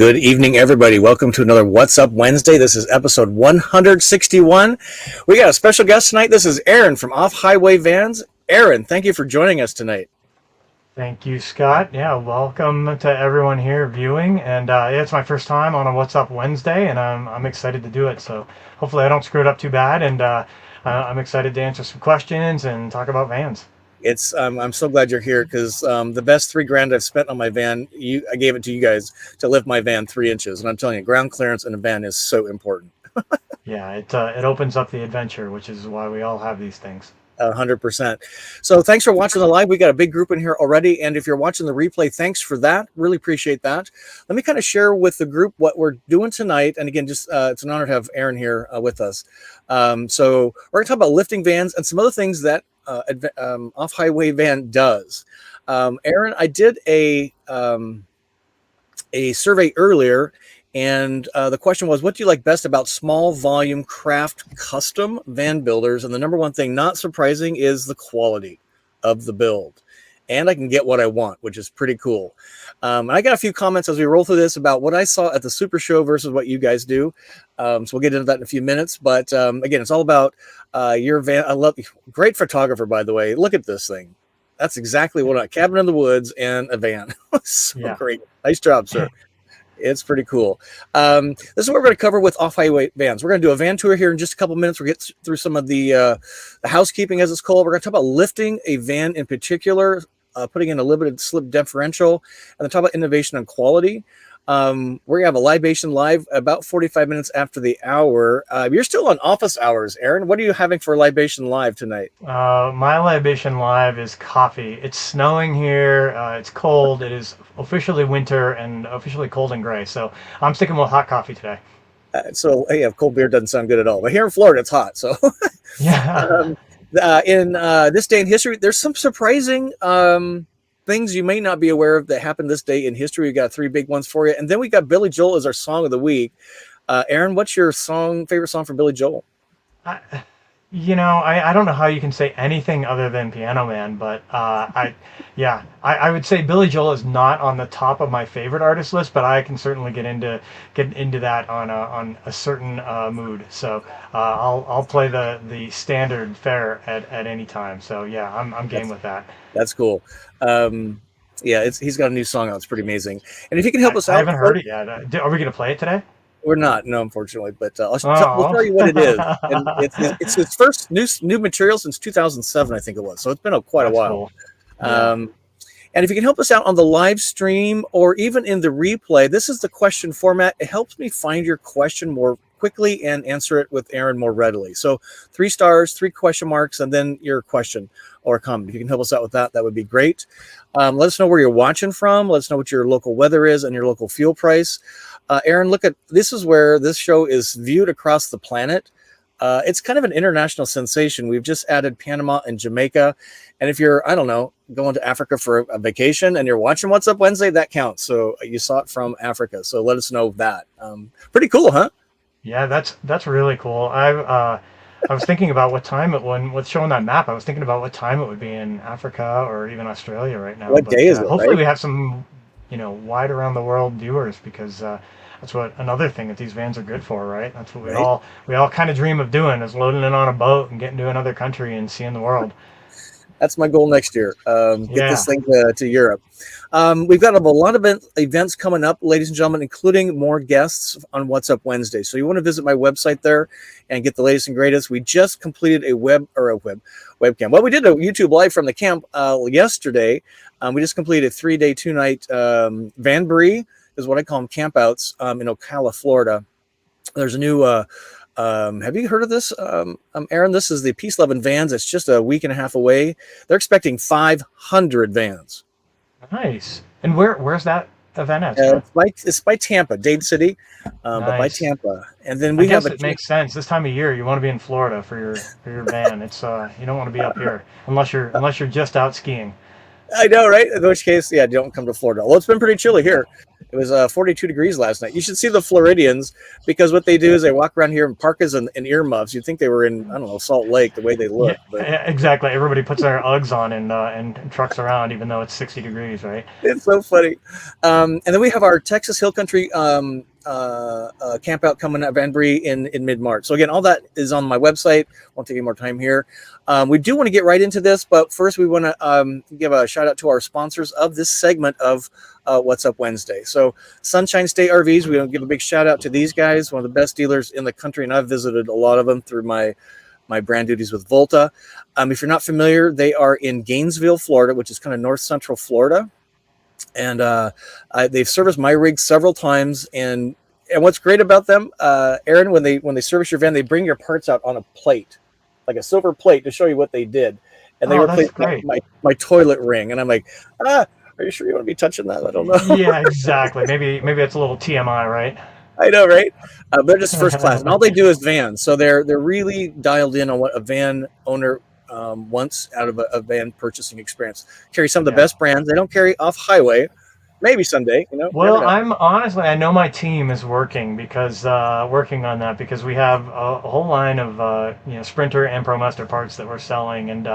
Good evening, everybody. Welcome to another What's Up Wednesday. This is episode 161. We got a special guest tonight. This is Aaron from Off Highway Vans. Aaron, thank you for joining us tonight. Thank you, Scott. Yeah, welcome to everyone here viewing. And it's my first time on a What's Up Wednesday, and I'm excited to do it. So hopefully I don't screw it up too bad. And I'm excited to answer some questions and talk about vans. I'm so glad you're here because the best $3,000 I've spent on my van, I gave it to you guys to lift my van 3 inches, and I'm telling you, ground clearance in a van is so important. Yeah, it opens up the adventure, which is why we all have these things. 100%. So thanks for watching the live. We got a big group in here already, and if you're watching the replay, thanks for that. Really appreciate that. Let me kind of share with the group what we're doing tonight, and again, just it's an honor to have Aaron here with us. So we're going to talk about lifting vans and some other things that off-highway van does. Aaron, I did a survey earlier, and the question was, what do you like best about small volume craft custom van builders? And the number one thing, not surprising, is the quality of the build. And I can get what I want, which is pretty cool. And I got a few comments as we roll through this about what I saw at the Super Show versus what you guys do. So we'll get into that in a few minutes. But again, it's all about your van. I love, great photographer, by the way. Look at this thing. That's exactly what cabin in the woods and a van. So yeah. Great. Nice job, sir. It's pretty cool. This is what we're going to cover with off-highway vans. We're going to do a van tour here in just a couple minutes. We'll get through some of the housekeeping, as it's called. We're going to talk about lifting a van in particular, putting in a limited slip differential, and then talk about innovation and quality. We're going to have a libation live about 45 minutes after the hour. You're still on office hours, Aaron. What are you having for libation live tonight? My libation live is coffee. It's snowing here. It's cold. It is officially winter and officially cold and gray. So I'm sticking with hot coffee today. So yeah, cold beer doesn't sound good at all. But here in Florida, it's hot. So yeah. In this day in history, there's some surprising things you may not be aware of that happened this day in history. We got 3 big ones for you, and then we got Billy Joel as our song of the week. Aaron, what's your favorite song from Billy Joel? I don't know how you can say anything other than Piano Man, but I would say Billy Joel is not on the top of my favorite artist list, but I can certainly get into that on a certain mood. So I'll play the standard fare at any time. So yeah, I'm game with that. That's cool. Yeah, he's got a new song out. It's pretty amazing. And if you can help us out, I haven't heard it yet. Are we gonna play it today? We're not, no, unfortunately, but we'll tell you what it is. And it's his first new material since 2007, I think it was. So it's been quite a while. Cool. Yeah. And if you can help us out on the live stream or even in the replay, this is the question format. It helps me find your question more quickly and answer it with Aaron more readily. So 3 stars, 3 question marks, and then your question or comment. If you can help us out with that, that would be great. Let us know where you're watching from. Let us know what your local weather is and your local fuel price. Aaron, look at this is where this show is viewed across the planet. It's kind of an international sensation. We've just added Panama and Jamaica. And if you're, I don't know, going to Africa for a vacation and you're watching What's Up Wednesday, that counts. So you saw it from Africa. So let us know that. Pretty cool, huh? Yeah, that's really cool. I was thinking about what time with showing that map. I was thinking about what time it would be in Africa or even Australia right now. What day is it? Hopefully right? We have some, wide around the world viewers, because that's what another thing that these vans are good for, right? That's what we all kind of dream of doing, is loading in on a boat and getting to another country and seeing the world. That's my goal next year. Get this thing to Europe. We've got a lot of events coming up, ladies and gentlemen, including more guests on What's Up Wednesday. So you want to visit my website there and get the latest and greatest. We just completed a webcam. Well, we did a YouTube live from the camp yesterday. We just completed a 3-day, 2-night vanboree, is what I call them, campouts in Ocala, Florida. There's a new have you heard of this, Aaron? This is the Peace Loving Vans. It's just a week and a half away. They're expecting 500 vans. Nice. And where's that event at? It's by Tampa, Dade City, but by Tampa. And then we have it makes sense. This time of year, you want to be in Florida for your van. It's you don't want to be up here unless you're just out skiing. I know, right? In which case, yeah, don't come to Florida. Well, it's been pretty chilly here. It was 42 degrees last night. You should see the Floridians, because what they do is they walk around here in parkas and earmuffs. You'd think they were in, I don't know, Salt Lake, the way they Yeah, look. But exactly. Everybody puts their Uggs on and trucks around, even though it's 60 degrees, right? it's so funny. And then we have our Texas Hill Country camp out coming at Van Brie in mid-March. So again, all that is on my website. Won't take any more time here. We do want to get right into this, but first we want to give a shout out to our sponsors of this segment of What's Up Wednesday. So Sunshine State RVs, we want to give a big shout out to these guys, one of the best dealers in the country, and I've visited a lot of them through my brand duties with Volta. If you're not familiar, they are in Gainesville, Florida, which is kind of north central Florida. And they've serviced my rig several times. And what's great about them, Aaron, when they service your van, they bring your parts out on a plate, like a silver plate, to show you what they did. And they Oh, that's replaced great. my toilet ring. And I'm like, are you sure you want to be touching that? I don't know. Yeah, exactly. Maybe it's a little TMI, right? I know, right? They're just first class, and all they do is vans. So they're really dialed in on what a van owner wants out of a van purchasing experience. Carry some of the Yeah. best brands. They don't carry off highway. Maybe someday, never Well, know. I'm honestly, I know my team is working on that because we have a whole line of Sprinter and ProMaster parts that we're selling, and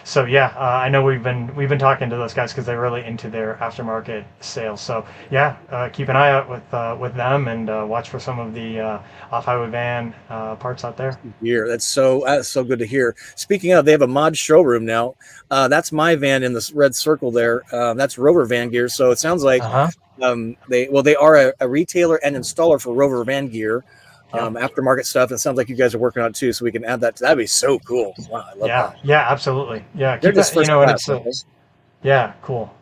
so yeah, I know we've been talking to those guys because they're really into their aftermarket sales. So yeah, keep an eye out with them and watch for some of the off-highway van parts out there. Year. That's so good to hear. Speaking of, they have a mod showroom now. That's my van in this red circle there. That's Rover Van Gear. So it sounds like Uh-huh. they are a retailer and installer for Rover Van Gear, Yep. aftermarket stuff. It sounds like you guys are working on it too, so we can add that. That'd be so cool. Wow, I love Yeah. that. Yeah. Absolutely. Yeah. They're Keep just that. first And class, it's aren't they? yeah. Cool.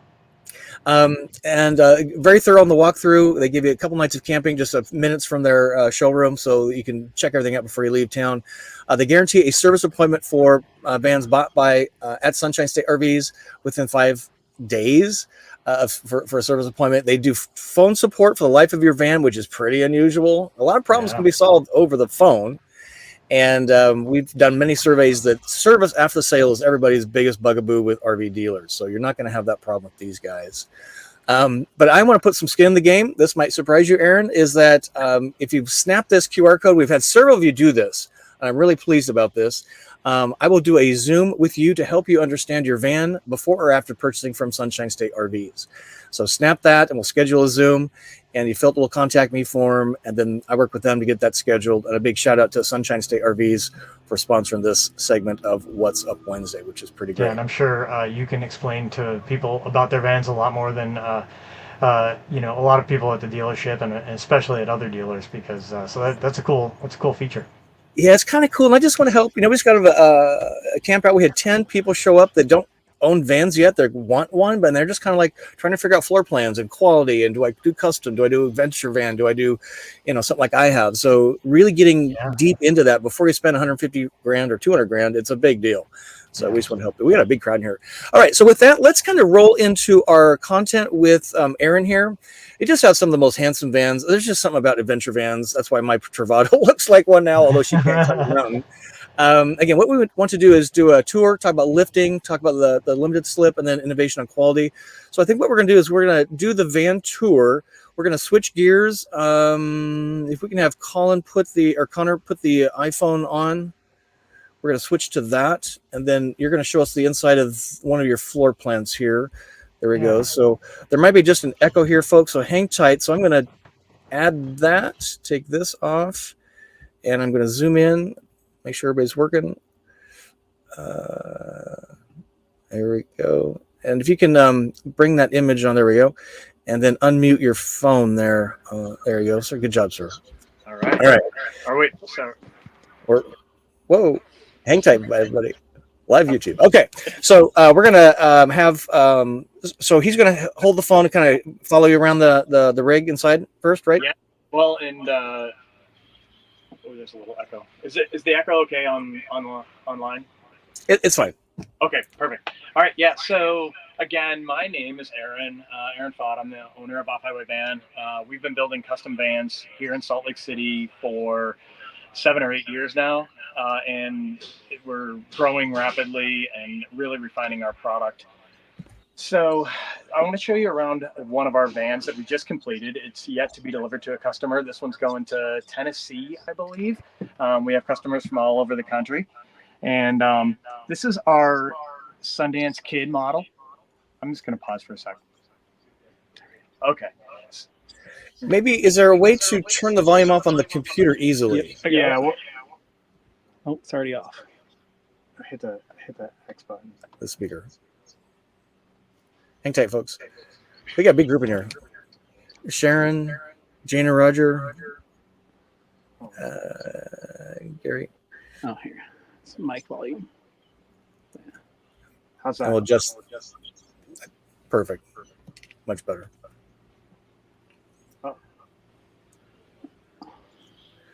And very thorough on the walkthrough. They give you a couple nights of camping, just minutes from their showroom, so you can check everything out before you leave town. They guarantee a service appointment for vans bought by at Sunshine State RVs within 5 days for a service appointment. They do phone support for the life of your van, which is pretty unusual. A lot of problems Yeah. can be solved over the phone. And we've done many surveys that service after the sale is everybody's biggest bugaboo with RV dealers. So you're not going to have that problem with these guys. But I want to put some skin in the game. This might surprise you, Aaron, is that if you snap this QR code, we've had several of you do this, and I'm really pleased about this. I will do a Zoom with you to help you understand your van before or after purchasing from Sunshine State RVs. So snap that, and we'll schedule a Zoom. And you fill out the little contact me form, and then I work with them to get that scheduled. And a big shout out to Sunshine State RVs for sponsoring this segment of What's Up Wednesday, which is pretty Yeah, great. and I'm sure you can explain to people about their vans a lot more than a lot of people at the dealership and especially at other dealers because that's a cool feature. Yeah, it's kind of cool. And I just want to help. We just got a camp out. We had 10 people show up that don't own vans yet. They want one, but they're just kind of like trying to figure out floor plans and quality. And do I do custom? Do I do a venture van? Do I do, something like I have? So really getting Yeah, deep into that before you spend 150 grand or 200 grand, it's a big deal. So yeah, we just want to help. We got a big crowd in here. All right. So with that, let's kind of roll into our content with Aaron here. It just has some of the most handsome vans. There's just something about adventure vans. That's why my Travato looks like one now, although she can't climb the mountain. Again, what we would want to do is do a tour, talk about lifting, talk about the limited slip, and then innovation on quality. So I think what we're going to do is we're going to do the van tour. We're going to switch gears. If we can have Connor put the iPhone on, we're going to switch to that, and then you're going to show us the inside of one of your floor plans here. There we go. yeah. So there might be just an echo here, folks. So hang tight. So I'm going to add that. Take this off, and I'm going to zoom in. Make sure everybody's working. There we go. And if you can bring that image on, there we go. And then unmute your phone there. There you go, sir. Good job, sir. All right. All right. Or wait, so Whoa. Hang tight, everybody. Live YouTube. Okay. So we're going to have, so he's going to hold the phone and kind of follow you around the rig inside first, right? yeah. Well, and there's a little echo. Is the echo okay on online? It's fine. Okay, perfect. All right, yeah. So again, my name is Aaron. Aaron Fott. I'm the owner of Off Highway Van. We've been building custom vans here in Salt Lake City for 7 or 8 years now, and we're growing rapidly and really refining our product. So I want to show you around one of our vans that we just completed. It's yet to be delivered to a customer. This one's going to Tennessee, I believe. We have customers from all over the country. And this is our Sundance Kid model. I'm just going to pause for a second. Okay. Maybe is there a way to turn the volume off on the computer easily? Yep. Yeah. Well, oh, it's already off. I hit the X button. The speaker. Hang tight, folks. We got a big group in here. Sharon, Jane and Roger, Gary. Oh, here. It's mic volume. How's that? And we'll just perfect. Much better. Oh.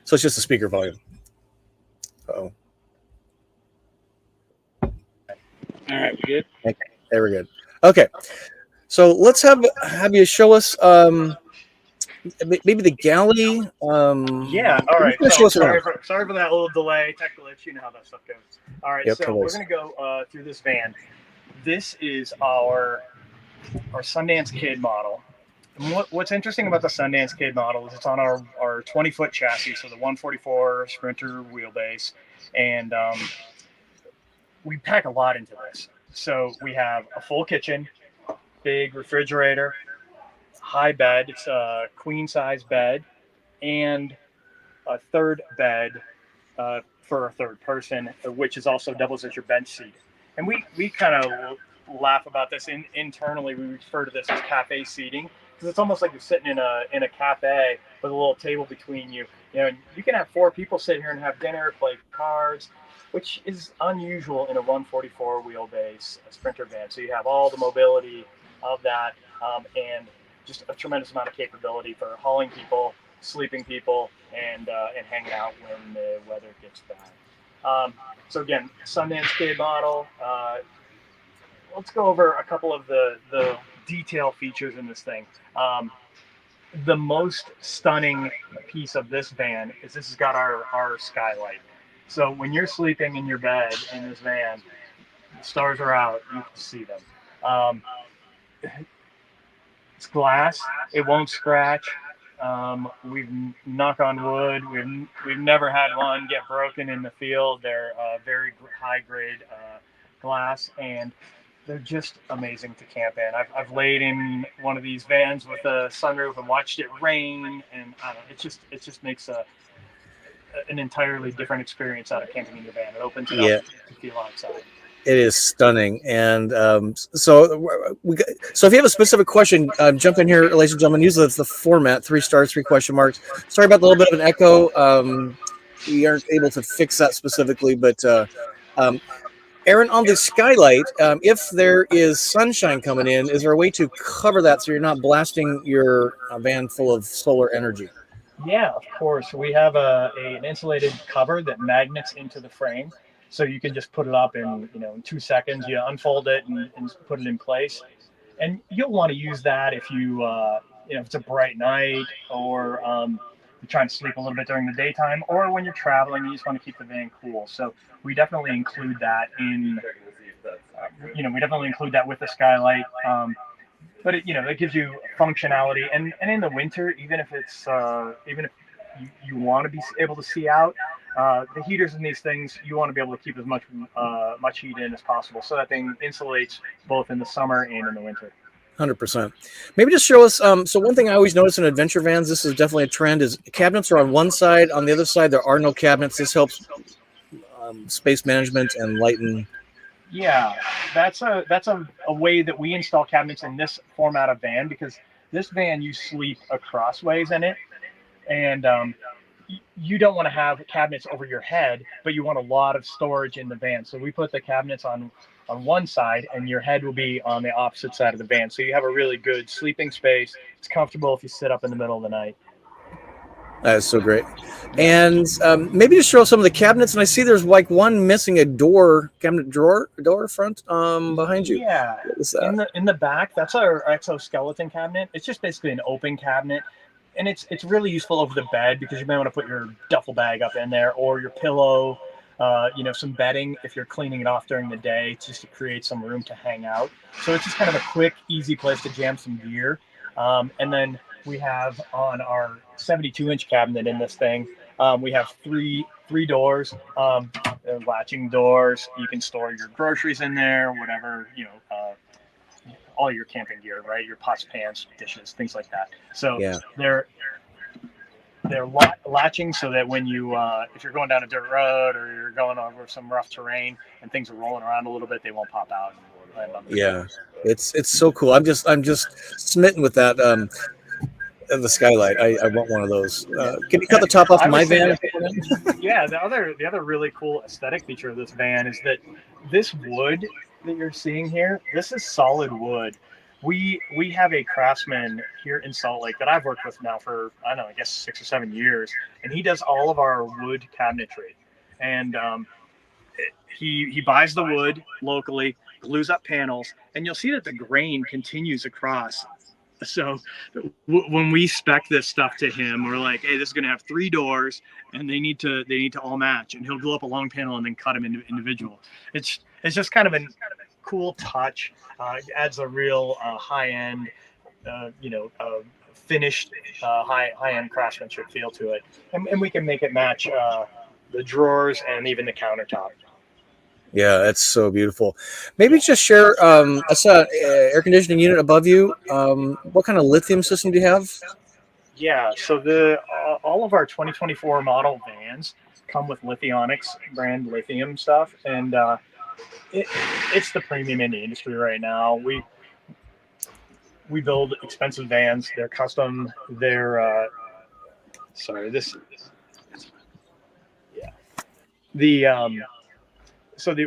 So it's just the speaker volume. Uh-oh. All right, we good? Okay, there we're good. Okay, so let's have you show us maybe the galley. Yeah. All right. Show So, us sorry for that little delay. Tech glitch. You know how that stuff goes. All right. Yep, so we're gonna go through this van. This is our Sundance Kid model. And what's interesting about the Sundance Kid model is it's on our 20-foot chassis, so the 144 Sprinter wheelbase, and we pack a lot into this. So we have a full kitchen, big refrigerator, high bed. It's a queen size bed, and a third bed for a third person, which is also doubles as your bench seat. And we kind of laugh about this internally. We refer to this as cafe seating because it's almost like you're sitting in a cafe with a little table between you. You know, you can have 4 people sit here and have dinner, play cards, which is unusual in a 144 wheelbase Sprinter van. So you have all the mobility of that and just a tremendous amount of capability for hauling people, sleeping people, and hanging out when the weather gets bad. So again, Sundance Kid model. Let's go over a couple of the detail features in this thing. The most stunning piece of this van is this has got our skylight. So when you're sleeping in your bed in this van, the stars are out, you can see them. It's glass, it won't scratch. We've knock on wood. We've never had one get broken in the field. They're very high grade glass, and they're just amazing to camp in. I've laid in one of these vans with a sunroof and watched it rain, and I don't know, it just makes an entirely different experience out of camping in your van. It opens it up to feel outside. It is stunning, and so if you have a specific question, jump in here, ladies and gentlemen. Usually it's the format: 3 stars, 3 question marks. Sorry about the little bit of an echo. We aren't able to fix that specifically, but Aaron, on the skylight, if there is sunshine coming in, is there a way to cover that so you're not blasting your van full of solar energy? Yeah, of course. We have an insulated cover that magnets into the frame. So you can just put it up in 2 seconds. You unfold it and put it in place. And you'll want to use that if if it's a bright night, or you're trying to sleep a little bit during the daytime, or when you're traveling, you just want to keep the van cool. So we definitely include that we definitely include that with the skylight. But it gives you functionality, and in the winter, even if you want to be able to see out, the heaters in these things, you want to be able to keep as much heat in as possible, so that thing insulates both in the summer and in the winter. 100%. Maybe just show us. So one thing I always notice in adventure vans, this is definitely a trend, is cabinets are on one side. On the other side, there are no cabinets. This helps space management and lighten. Yeah, that's a way that we install cabinets in this format of van, because this van, you sleep crossways in it, and you don't want to have cabinets over your head, but you want a lot of storage in the van. So we put the cabinets on one side, and your head will be on the opposite side of the van. So you have a really good sleeping space. It's comfortable if you sit up in the middle of the night. That is so great. And maybe just show some of the cabinets. And I see there's like one missing a cabinet door front behind you. Yeah, in the back, that's our exoskeleton cabinet. It's just basically an open cabinet. And it's really useful over the bed, because you may want to put your duffel bag up in there, or your pillow, some bedding if you're cleaning it off during the day, just to create some room to hang out. So it's just kind of a quick, easy place to jam some gear. And then we have on our 72-inch cabinet in this thing, we have three doors, latching doors. You can store your groceries in there, whatever, all your camping gear, right? Your pots, pans, dishes, things like that. So Yeah. they're latching so that when you if you're going down a dirt road or you're going over some rough terrain and things are rolling around a little bit, they won't pop out and land on the Yeah, it's so cool. I'm just smitten with that. The skylight. I want one of those. Can you cut the top off I would my say van? that, yeah, the other really cool aesthetic feature of this van is that this wood that you're seeing here, this is solid wood. We have a craftsman here in Salt Lake that I've worked with now for, I don't know, I guess 6 or 7 years, and he does all of our wood cabinetry. And he buys the wood locally, glues up panels, and you'll see that the grain continues across. So when we spec this stuff to him, we're like, hey, this is going to have 3 doors and they need to all match, and he'll glue up a long panel and then cut them into individual. It's just kind of a cool touch. It adds a real high end, finished high end craftsmanship feel to it, and we can make it match the drawers and even the countertop. Yeah, that's so beautiful. Maybe just share. I saw an air conditioning unit above you. What kind of lithium system do you have? Yeah, so all of our 2024 model vans come with Lithionics brand lithium stuff, and it's the premium in the industry right now. We build expensive vans. They're custom. They're yeah.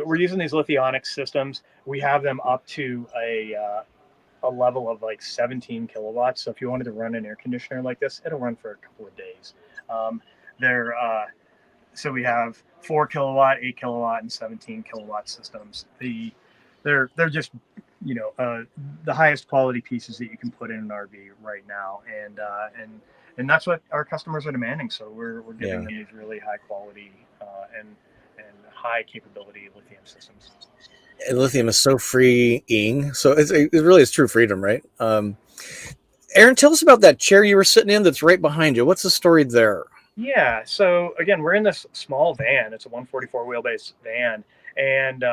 We're using these Lithionics systems. We have them up to a level of like 17 kilowatts. So if you wanted to run an air conditioner like this, it'll run for a couple of days. They're So we have 4 kilowatt, 8 kilowatt, and 17 kilowatt systems. They're just the highest quality pieces that you can put in an RV right now, and that's what our customers are demanding. So we're giving them these really high quality and high capability lithium systems. And lithium is so freeing. So it really is true freedom, right? Aaron, tell us about that chair you were sitting in that's right behind you. What's the story there? Yeah. So again, we're in this small van. It's a 144 wheelbase van, and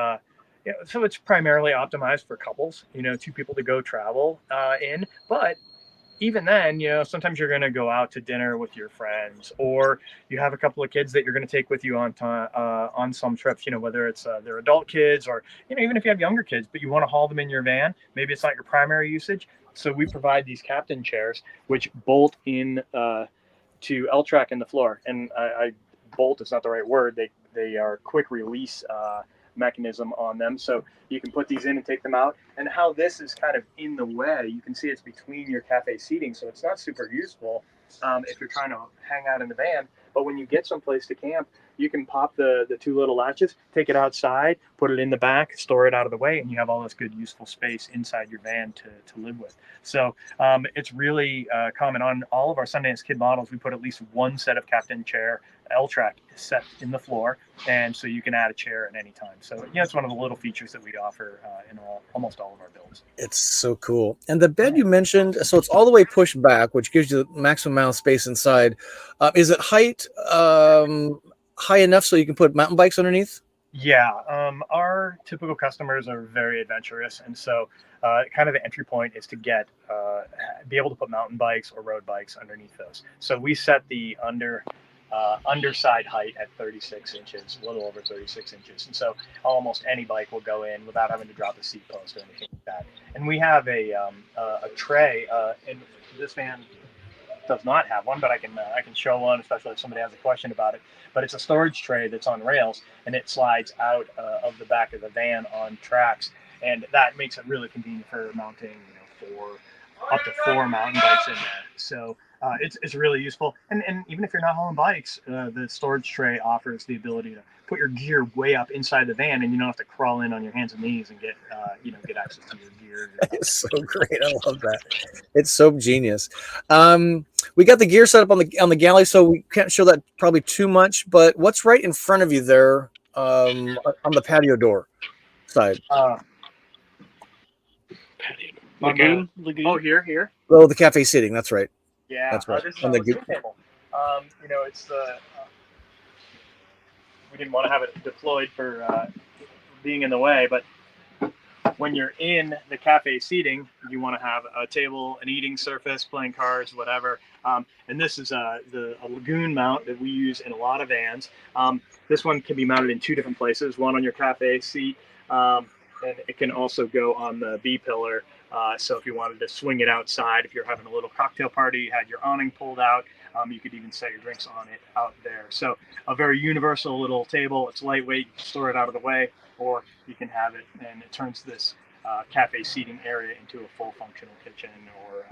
so it's primarily optimized for couples. 2 people to go travel in. But even then, sometimes you're going to go out to dinner with your friends, or you have a couple of kids that you're going to take with you on some trips. Whether it's their adult kids, or even if you have younger kids, but you want to haul them in your van. Maybe it's not your primary usage. So we provide these captain chairs, which bolt in to L-track in the floor. And I bolt is not the right word. They are quick release mechanism on them. So you can put these in and take them out. And how this is kind of in the way, you can see it's between your cafe seating. So it's not super useful if you're trying to hang out in the van. But when you get someplace to camp, you can pop the 2 little latches, take it outside, put it in the back, store it out of the way, and you have all this good, useful space inside your van to live with. So it's really common on all of our Sundance Kid models. We put at least 1 set of captain chair L-track set in the floor, and so you can add a chair at any time. So it's one of the little features that we offer in almost all of our builds. It's so cool. And the bed you mentioned, so it's all the way pushed back, which gives you the maximum amount of space inside. Is it high enough so you can put mountain bikes underneath? Yeah, our typical customers are very adventurous, and so kind of the entry point is to be able to put mountain bikes or road bikes underneath those. So we set the underside height at 36 inches, a little over 36 inches, and so almost any bike will go in without having to drop a seat post or anything like that. And we have a tray, and this van does not have one, but I can show one, especially if somebody has a question about it. But it's a storage tray that's on rails, and it slides out of the back of the van on tracks, and that makes it really convenient for mounting, up to 4 mountain bikes in there. So it's really useful. And even if you're not hauling bikes, the storage tray offers the ability to put your gear way up inside the van, and you don't have to crawl in on your hands and knees and get access to your gear. It's so great. I love that. It's so genius. We got the gear set up on the galley, so we can't show that probably too much. But what's right in front of you there? on the patio door side. Lagoon. Lagoon. Oh, here. Oh, the cafe seating. That's right. Yeah, That's right. this is And our the lagoon table. You know, it's the we didn't want to have it deployed for being in the way, but when you're in the cafe seating, you want to have a table, an eating surface, playing cards, whatever. And this is a lagoon mount that we use in a lot of vans. This one can be mounted in two different places, one on your cafe seat, and it can also go on the B pillar. So if you wanted to swing it outside, if you're having a little cocktail party, you had your awning pulled out, you could even set your drinks on it out there. So a very universal little table. It's lightweight, you can store it out of the way, or you can have it, and it turns this cafe seating area into a full functional kitchen.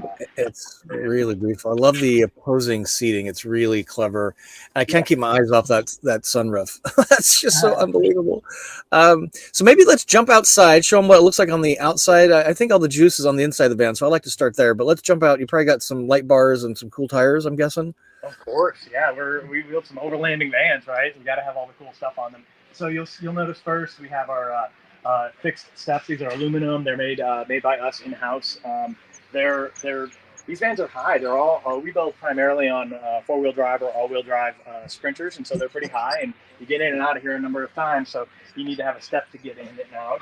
Or It's really beautiful. I love the opposing seating. It's really clever. I can't Yeah. keep my eyes off that sunroof. That's just so unbelievable. So maybe let's jump outside, show them what it looks like on the outside. I think all the juice is on the inside of the van, so I'd like to start there. But let's jump out. You probably got some light bars and some cool tires, I'm guessing. Of course, yeah. We built some overlanding vans, right? We got to have all the cool stuff on them. So you'll notice first we have our fixed steps. These are aluminum. They're made by us in house. They're these vans are high. They're all we build primarily on 4-wheel drive or all-wheel drive sprinters, and so they're pretty high. And you get in and out of here a number of times, so you need to have a step to get in and out.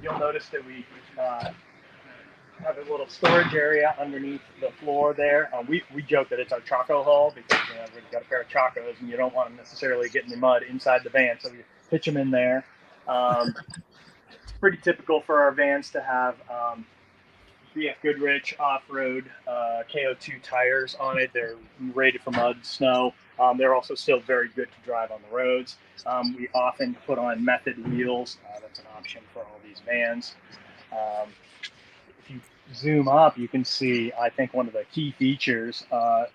You'll notice that we have a little storage area underneath the floor there. We joke that it's our Choco hole because we've got a pair of Chacos and you don't want them necessarily getting the mud inside the van, so we pitch them in there. It's pretty typical for our vans to have BF Goodrich off-road KO2 tires on it. They're rated for mud, snow. They're also still very good to drive on the roads. We often put on Method wheels. That's an option for all these vans. If you zoom up, you can see, I think one of the key features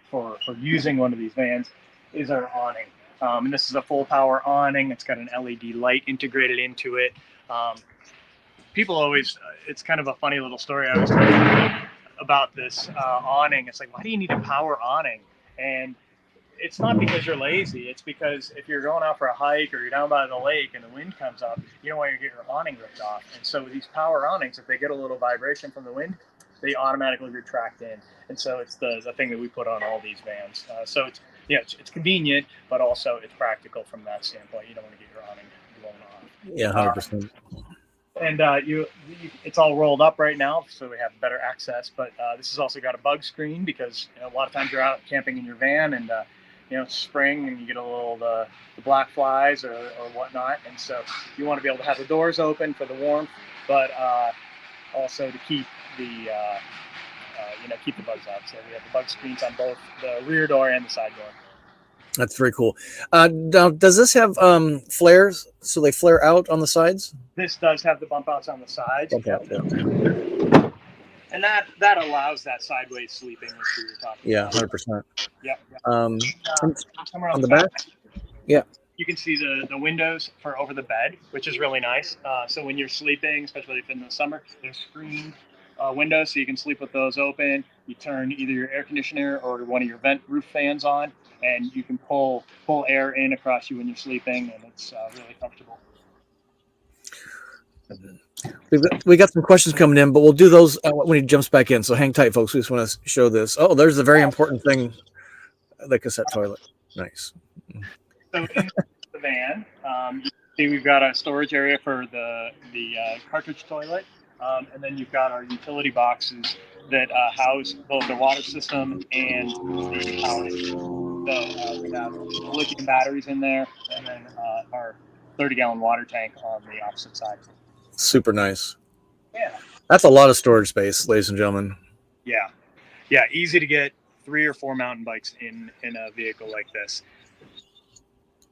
for using one of these vans is our awning. And this is a full power awning. It's got an LED light integrated into it. People always, it's kind of a funny little story I always tell about this awning. It's like, why do you need a power awning? And it's not because you're lazy. It's because if you're going out for a hike or you're down by the lake and the wind comes up, you don't want to get your awning ripped off. And so these power awnings, if they get a little vibration from the wind, they automatically retract in. And so it's the thing that we put on all these vans. So it's convenient, but also it's practical from that standpoint. You don't want to get your awning blown off. Yeah, 100%. And it's all rolled up right now, so we have better access. But this has also got a bug screen because a lot of times you're out camping in your van and it's spring and you get a little the black flies or whatnot, and so you want to be able to have the doors open for the warmth, but also to keep the keep the bugs out. So we have the bug screens on both the rear door and the side door. That's very cool. Now, does this have flares? So they flare out on the sides? This does have the bump outs on the sides. Okay. Yep. Yeah. And that allows that sideways sleeping, which we were talking Yeah, about. 100%. Yep. Somewhere on the back? Yeah. You can see the windows for over the bed, which is really nice. So when you're sleeping, especially if in the summer, there's screened windows, so you can sleep with those open. You turn either your air conditioner or one of your vent roof fans on, and you can pull air in across you when you're sleeping, and it's really comfortable. We got some questions coming in, but we'll do those when he jumps back in. So hang tight, folks. We just want to show this. Oh, there's a very important thing, the cassette toilet. Nice. So in the van, you see we've got a storage area for the cartridge toilet, and then you've got our utility boxes that house both the water system and the power. So we have lithium batteries in there, and then our 30-gallon water tank on the opposite side. Super nice. Yeah. That's a lot of storage space, ladies and gentlemen. Yeah. Easy to get 3 or 4 mountain bikes in a vehicle like this.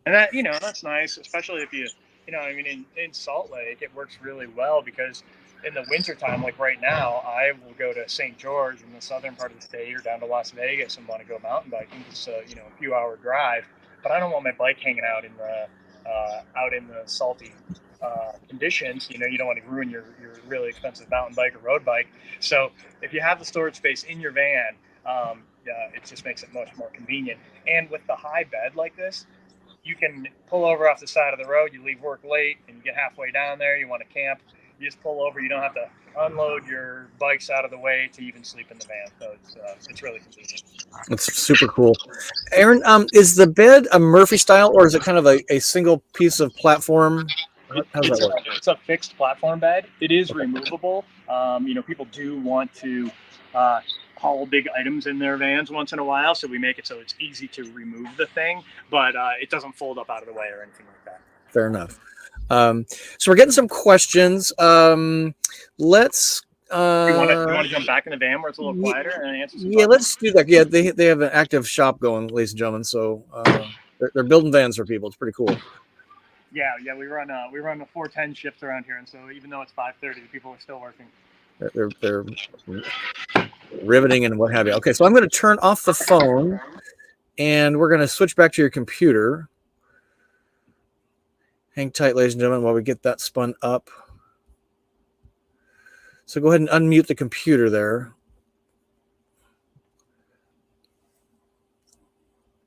And that, that's nice, especially if in Salt Lake, it works really well because in the wintertime, like right now, I will go to St. George in the southern part of the state or down to Las Vegas and want to go mountain biking. It's a few hour drive, but I don't want my bike hanging out in the salty conditions. You don't want to ruin your really expensive mountain bike or road bike. So if you have the storage space in your van, it just makes it much more convenient. And with the high bed like this, you can pull over off the side of the road. You leave work late and you get halfway down there. You want to camp. You just pull over. You don't have to unload your bikes out of the way to even sleep in the van. So it's really convenient. It's super cool. Aaron, is the bed a Murphy style, or is it kind of a single piece of platform? How's that work? It's a fixed platform bed. It is removable. People do want to haul big items in their vans once in a while, so we make it so it's easy to remove the thing, but it doesn't fold up out of the way or anything like that. Fair enough. So we're getting some questions. Let's. You want to jump back in the van where it's a little quieter and answer some questions? Let's do that. Yeah, they have an active shop going, ladies and gentlemen. So they're building vans for people. It's pretty cool. Yeah. We run a 410 shift around here, and so even though it's 5:30, people are still working. They're riveting and what have you. Okay, so I'm going to turn off the phone, and we're going to switch back to your computer. Hang tight, ladies and gentlemen, while we get that spun up. So go ahead and unmute the computer there.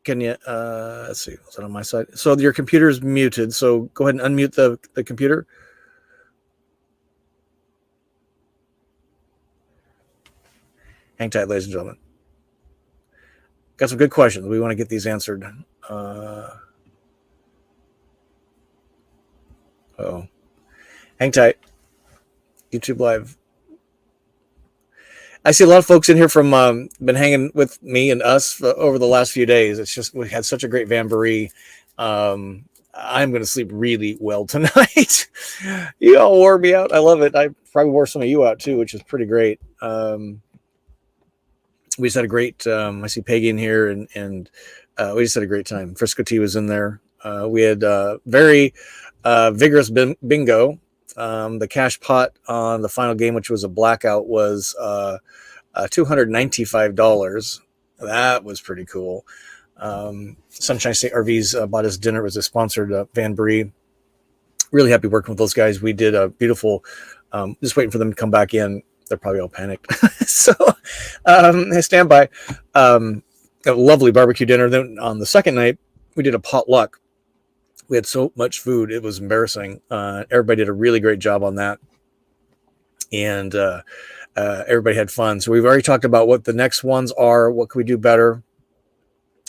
Can you, let's see, is that on my side? So your computer is muted, so go ahead and unmute the computer. Hang tight, ladies and gentlemen. Got some good questions. We want to get these answered. Hang tight. YouTube Live. I see a lot of folks in here from been hanging with me and us over the last few days. It's just we had such a great Vanbury. I'm going to sleep really well tonight. You all wore me out. I love it. I probably wore some of you out too, which is pretty great. We just had a great. I see Peggy in here, and we just had a great time. Frisco T was in there. We had very vigorous bingo. The cash pot on the final game, which was a blackout, was $295. That was pretty cool. Sunshine State RVs bought us dinner. It was a sponsored Vanbury. Really happy working with those guys. We did a beautiful, just waiting for them to come back in. They're probably all panicked. So stand by. A lovely barbecue dinner. Then on the second night, we did a potluck. We had so much food. It was embarrassing. Everybody did a really great job on that. And everybody had fun. So we've already talked about what the next ones are. What can we do better?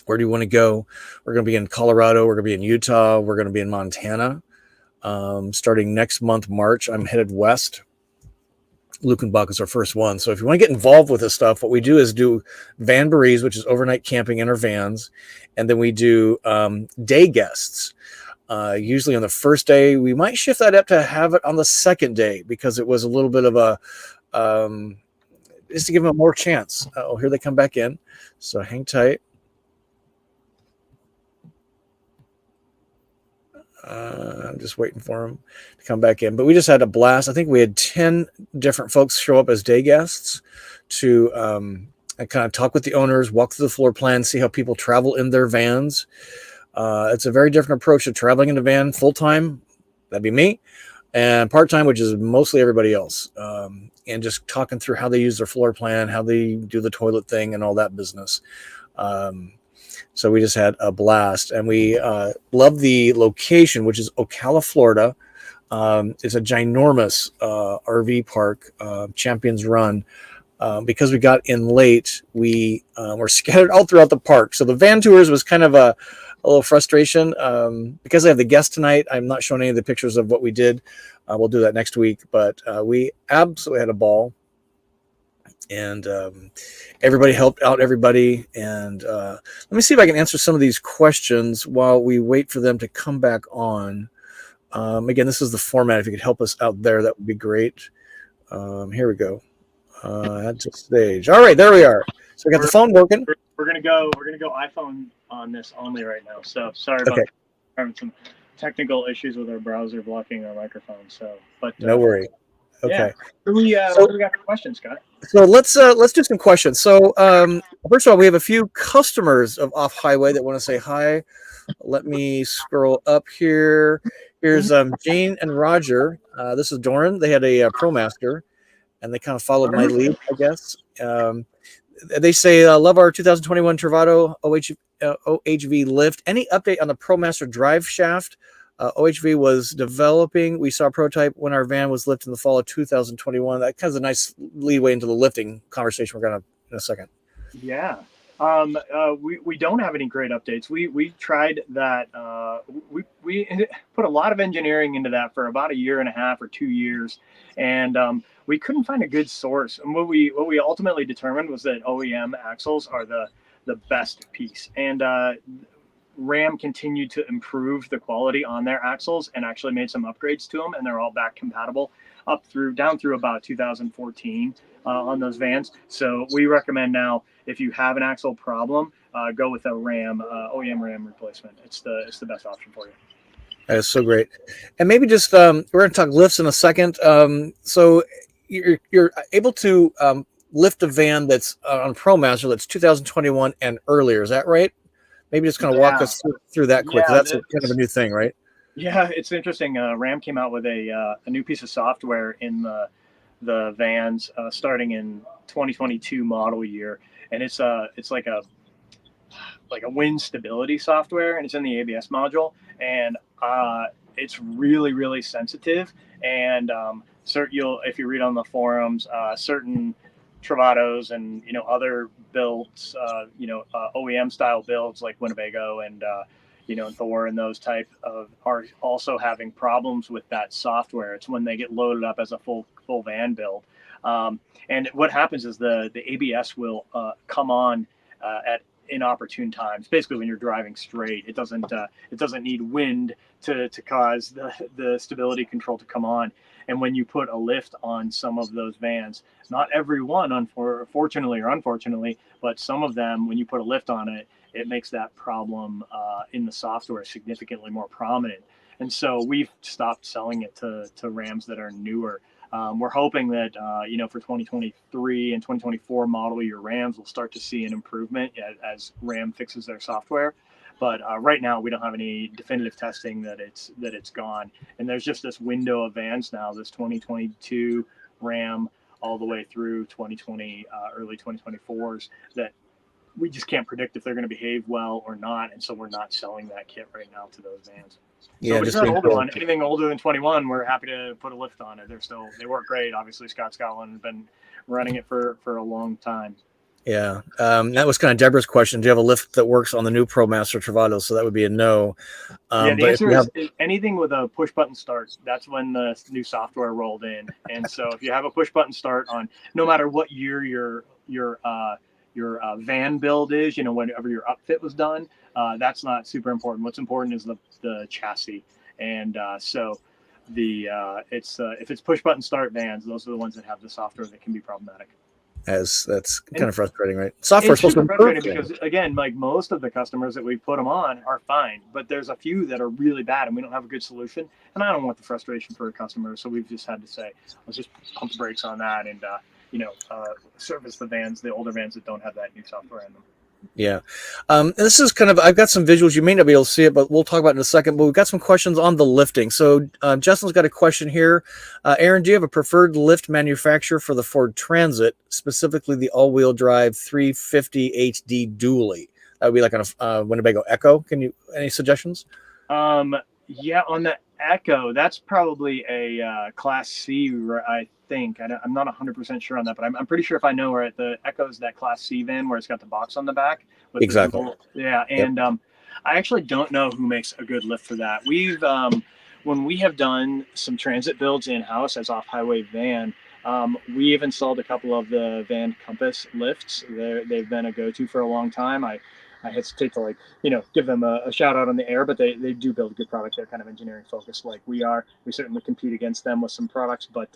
Where do you want to go? We're going to be in Colorado. We're going to be in Utah. We're going to be in Montana. Starting next month, March, I'm headed west. Lukenbach is our first one. So if you want to get involved with this stuff, what we do is do Vanburys, which is overnight camping in our vans. And then we do day guests. Usually on the first day. We might shift that up to have it on the second day because it was a little bit of a just to give them more chance. Oh, here they come back in. So hang tight. I'm just waiting for them to come back in. But we just had a blast. I think we had 10 different folks show up as day guests to kind of talk with the owners, walk through the floor plan, see how people travel in their vans. It's a very different approach to traveling in a van full-time. That'd be me. And part-time, which is mostly everybody else. And just talking through how they use their floor plan, how they do the toilet thing and all that business. So we just had a blast. And we love the location, which is Ocala, Florida. It's a ginormous RV park, Champions Run. Because we got in late, we were scattered all throughout the park. So the van tours was kind of a little frustration. Because I have the guest tonight, I'm not showing any of the pictures of what we did. We'll do that next week. But we absolutely had a ball. And everybody helped out everybody. And let me see if I can answer some of these questions while we wait for them to come back on. Again, this is the format. If you could help us out there, that would be great. Here we go. Add to stage. All right, there we are. So we got the phone working. We're gonna go iPhone on this only right now. So sorry about having some technical issues with our browser blocking our microphone. So, but no worry. Okay. Yeah. What do we got for questions, Scott? So let's do some questions. So first of all, we have a few customers of Off Highway that want to say hi. Let me scroll up here. Here's Jane and Roger. This is Doran. They had a ProMaster, and they kind of followed my lead, I guess. They say, love our 2021 Travato OHV lift. Any update on the ProMaster drive shaft? OHV was developing. We saw a prototype when our van was lifted in the fall of 2021. That kind of a nice leadway into the lifting conversation we're going to in a second. Yeah. We don't have any great updates. We tried that. We put a lot of engineering into that for about a year and a half or 2 years, and we couldn't find a good source. And what we ultimately determined was that OEM axles are the best piece, and Ram continued to improve the quality on their axles and actually made some upgrades to them, and they're all back compatible down through about 2014 on those vans. So we recommend now, if you have an axle problem, go with a Ram OEM Ram replacement. It's the best option for you. That is so great. And maybe just we're going to talk lifts in a second. So you're able to lift a van that's on ProMaster that's 2021 and earlier. Is that right? Maybe just kind of walk us through that quick. That's kind of a new thing, right? Yeah, it's interesting. Ram came out with a new piece of software in the vans starting in 2022 model year, and it's like a wind stability software, and it's in the ABS module, and it's really sensitive. And if you read on the forums, certain Travatos and other builds, OEM style builds like Winnebago and Thor and those type of are also having problems with that software. It's when they get loaded up as a full van build, and what happens is the ABS will come on at inopportune times. Basically, when you're driving straight, it doesn't need wind to cause the stability control to come on. And when you put a lift on some of those vans, not every one, unfortunately or unfortunately, but some of them, when you put a lift on it, it makes that problem in the software significantly more prominent. And so we've stopped selling it to Rams that are newer. We're hoping that, for 2023 and 2024 model year Rams, we'll start to see an improvement as Ram fixes their software. But right now, we don't have any definitive testing that it's gone. And there's just this window of vans now, this 2022 Ram all the way through 2020, early 2024s, that we just can't predict if they're going to behave well or not. And so we're not selling that kit right now to those vans. Yeah, so just an older one. Anything older than 21, we're happy to put a lift on it. They work great. Obviously, Scott Scotland has been running it for a long time. Yeah, that was kind of Deborah's question. Do you have a lift that works on the new ProMaster Travato? So that would be a no. The answer is anything with a push button start. That's when the new software rolled in. And so if you have a push button start on, no matter what year your van build is, whenever your upfit was done, that's not super important. What's important is the chassis. And so if it's push button start vans, those are the ones that have the software that can be problematic. That's kind of frustrating, right? Software's supposed to be frustrating because, again, like most of the customers that we put them on are fine, but there's a few that are really bad, and we don't have a good solution. And I don't want the frustration for a customer, so we've just had to say, let's just pump the brakes on that and service the older vans that don't have that new software in them. Yeah. This is kind of, I've got some visuals. You may not be able to see it, but we'll talk about it in a second. But we've got some questions on the lifting. So Justin's got a question here. Aaron, do you have a preferred lift manufacturer for the Ford Transit, specifically the all-wheel drive 350 HD dually? That would be like a Winnebago Echo. Any suggestions? Yeah, on the Echo, that's probably a Class C, I think. I'm not 100% sure on that, but I'm pretty sure if I know right, the Echo's that Class C van where it's got the box on the back. With exactly. And I actually don't know who makes a good lift for that. We've when we have done some transit builds in-house as off-highway van, we have installed a couple of the Van Compass lifts. They've been a go-to for a long time. I hesitate to give them a shout out on the air, but they do build good products. They're kind of engineering focused like we are. We certainly compete against them with some products, but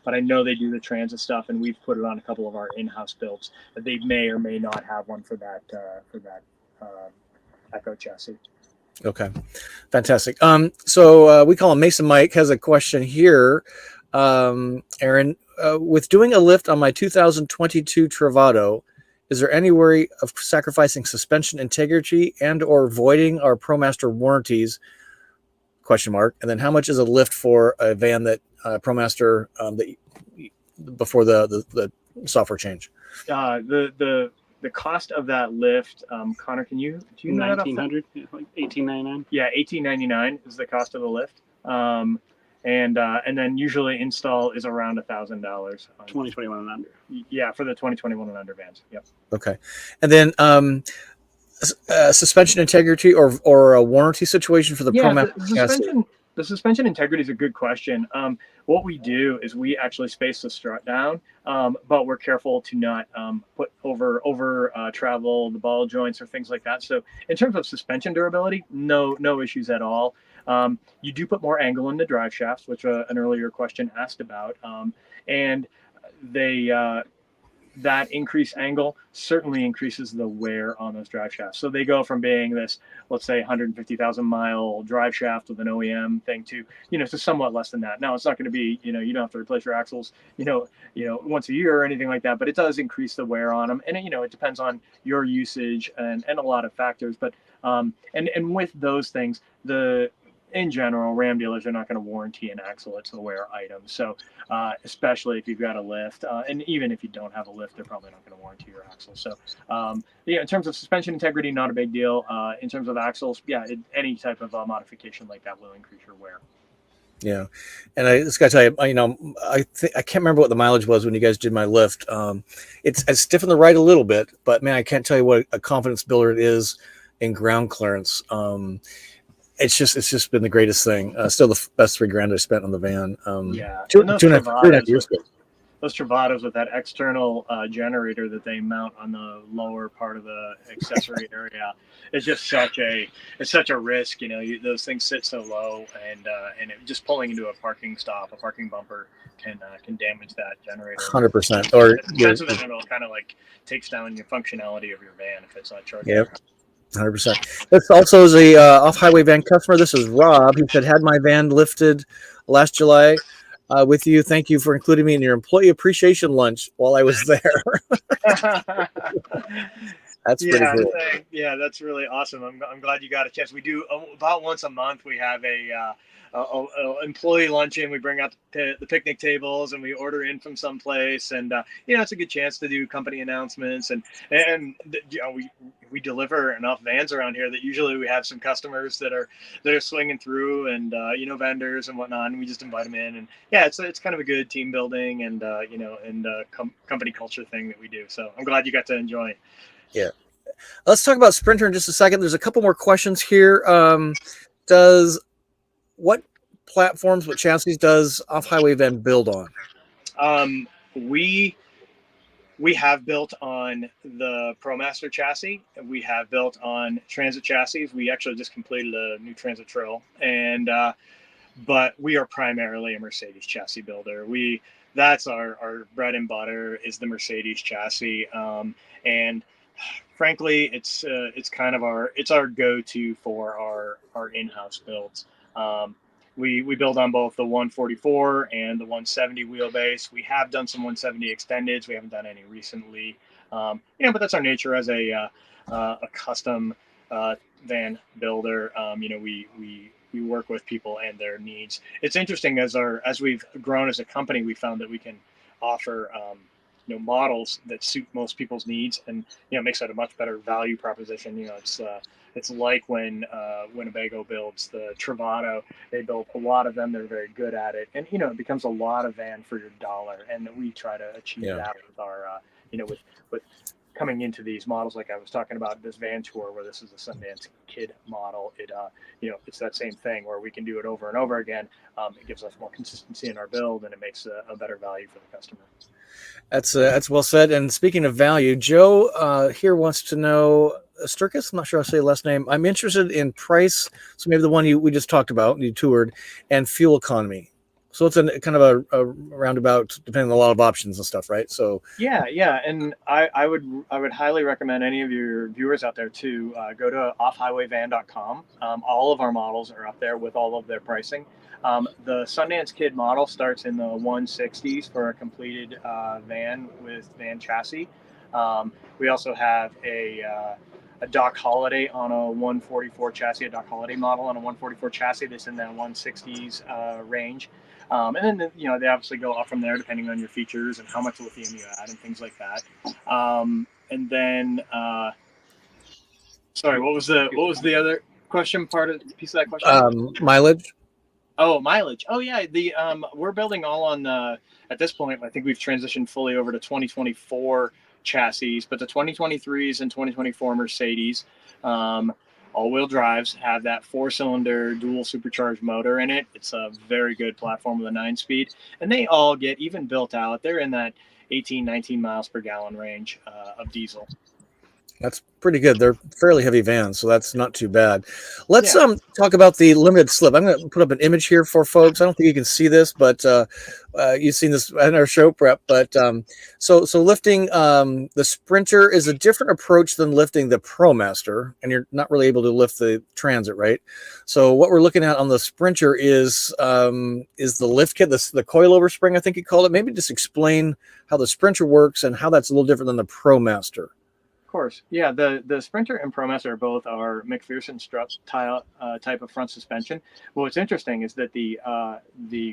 I know they do the transit stuff, and we've put it on a couple of our in-house builds. They may or may not have one for that Echo chassis. Okay, fantastic. So we call him Mason Mike has a question here. Aaron, with doing a lift on my 2022 Travato, is there any worry of sacrificing suspension integrity and or voiding our ProMaster warranties? ? And then how much is a lift for a van that ProMaster before the software change? The the cost of that lift, Connor, do you know that? 1900, like 1899. Yeah, 1899 is the cost of the lift. And then usually install is around $1,000. 2021 and under. Yeah, for the 2021 and under vans. Yep. Okay, and then suspension integrity or a warranty situation for the Yeah, ProMaster the suspension integrity is a good question. What we do is we actually space the strut down, but we're careful to not put over travel the ball joints or things like that. So in terms of suspension durability, no issues at all. You do put more angle in the drive shafts, which an earlier question asked about, and they that increased angle certainly increases the wear on those drive shafts. So they go from being this, let's say, 150,000 mile drive shaft with an OEM thing to, to somewhat less than that. Now it's not going to be, you don't have to replace your axles, once a year or anything like that, but it does increase the wear on them. And, it depends on your usage and a lot of factors. But, and with those things, in general, Ram dealers are not going to warranty an axle. It's a wear item. So, especially if you've got a lift, and even if you don't have a lift, they're probably not going to warranty your axle. So, in terms of suspension integrity, not a big deal. In terms of axles, any type of modification like that will increase your wear. Yeah, and I just got to tell you, I can't remember what the mileage was when you guys did my lift. It's stiffened the right a little bit, but man, I can't tell you what a confidence builder it is in ground clearance. It's just been the greatest thing. Still the best $3,000 I spent on the van. Two and a half years ago. Those Travatos with that external generator that they mount on the lower part of the accessory area, it's just such a risk. Those things sit so low, and just pulling into a parking bumper can damage that generator. 100%. Or that's what it'll kind of like takes down your functionality of your van if it's not charging. Yep. 100%. This also is a off-highway van customer. This is Rob. He said, had my van lifted last July with you. Thank you for including me in your employee appreciation lunch while I was there. That's pretty cool. Yeah, that's really awesome. I'm glad you got a chance. We do about once a month. We have a employee luncheon. We bring out the picnic tables and we order in from someplace, and it's a good chance to do company announcements, and we deliver enough vans around here that usually we have some customers that are swinging through, and vendors and whatnot, and we just invite them in, and it's kind of a good team building and company culture thing that we do. So I'm glad you got to enjoy it. Yeah. Let's talk about Sprinter in just a second. There's a couple more questions here. What platforms, what chassis does off-highway van build on? We have built on the ProMaster chassis. We have built on Transit chassis. We actually just completed a new Transit Trail, but we are primarily a Mercedes chassis builder. That's our bread and butter is the Mercedes chassis, and frankly, it's kind of our go-to for our in-house builds. We build on both the 144 and the 170 wheelbase. We have done some 170 extendeds. We haven't done any recently, but that's our nature as a custom van builder. We work with people and their needs. It's interesting as we've grown as a company, we found that we can offer models that suit most people's needs, and makes it a much better value proposition. It's like when Winnebago builds the Travato. They build a lot of them. They're very good at it, and it becomes a lot of van for your dollar. And we try to achieve that with our with coming into these models, like I was talking about this van tour, where this is a Sundance Kid model. It's that same thing where we can do it over and over again. It gives us more consistency in our build, and it makes a better value for the customer. That's well said. And speaking of value, Joe here wants to know, Sturkis, I'm not sure I'll say the last name. I'm interested in price, so maybe the one we just talked about, you toured, and fuel economy. So it's a kind of a roundabout, depending on a lot of options and stuff, right? So yeah, and I would highly recommend any of your viewers out there to go to offhighwayvan.com. All of our models are up there with all of their pricing. The Sundance Kid model starts in the 160s for a completed van with van chassis. We also have a Doc Holiday on a 144 chassis, a Doc Holiday model on a 144 chassis that's in that 160s range. And then they obviously go up from there depending on your features and how much lithium you add and things like that. And then, sorry, what was the other question? Piece of that question? Mileage. Oh, mileage. Oh yeah, we're building all on at this point. I think we've transitioned fully over to 2024 chassis, but the 2023s and 2024 Mercedes all-wheel drives have that 4-cylinder dual supercharged motor in it. It's a very good platform with a 9-speed, and they all get even built out. They're in that 18, 19 miles per gallon range of diesel. That's pretty good. They're fairly heavy vans, so that's not too bad. Let's Yeah. talk about the limited slip. I'm going to put up an image here for folks. I don't think you can see this, but you've seen this in our show prep. But so lifting the Sprinter is a different approach than lifting the ProMaster, and you're not really able to lift the Transit, right? So what we're looking at on the Sprinter is the lift kit, the coilover spring, I think you call it. Maybe just explain how the Sprinter works and how that's a little different than the ProMaster. Of course, yeah. The Sprinter and ProMaster both are McPherson strut type of front suspension. But what's interesting is that the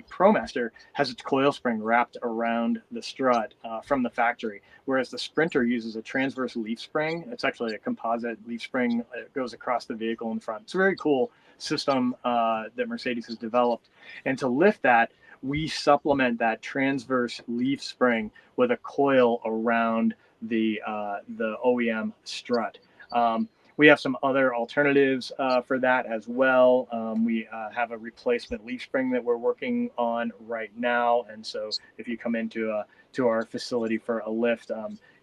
ProMaster has its coil spring wrapped around the strut from the factory, whereas the Sprinter uses a transverse leaf spring. It's actually a composite leaf spring that goes across the vehicle in front. It's a very cool system that Mercedes has developed, and to lift that, we supplement that transverse leaf spring with a coil around the OEM strut. We have some other alternatives for that as well. We have a replacement leaf spring that we're working on right now, and so if you come into to our facility for a lift,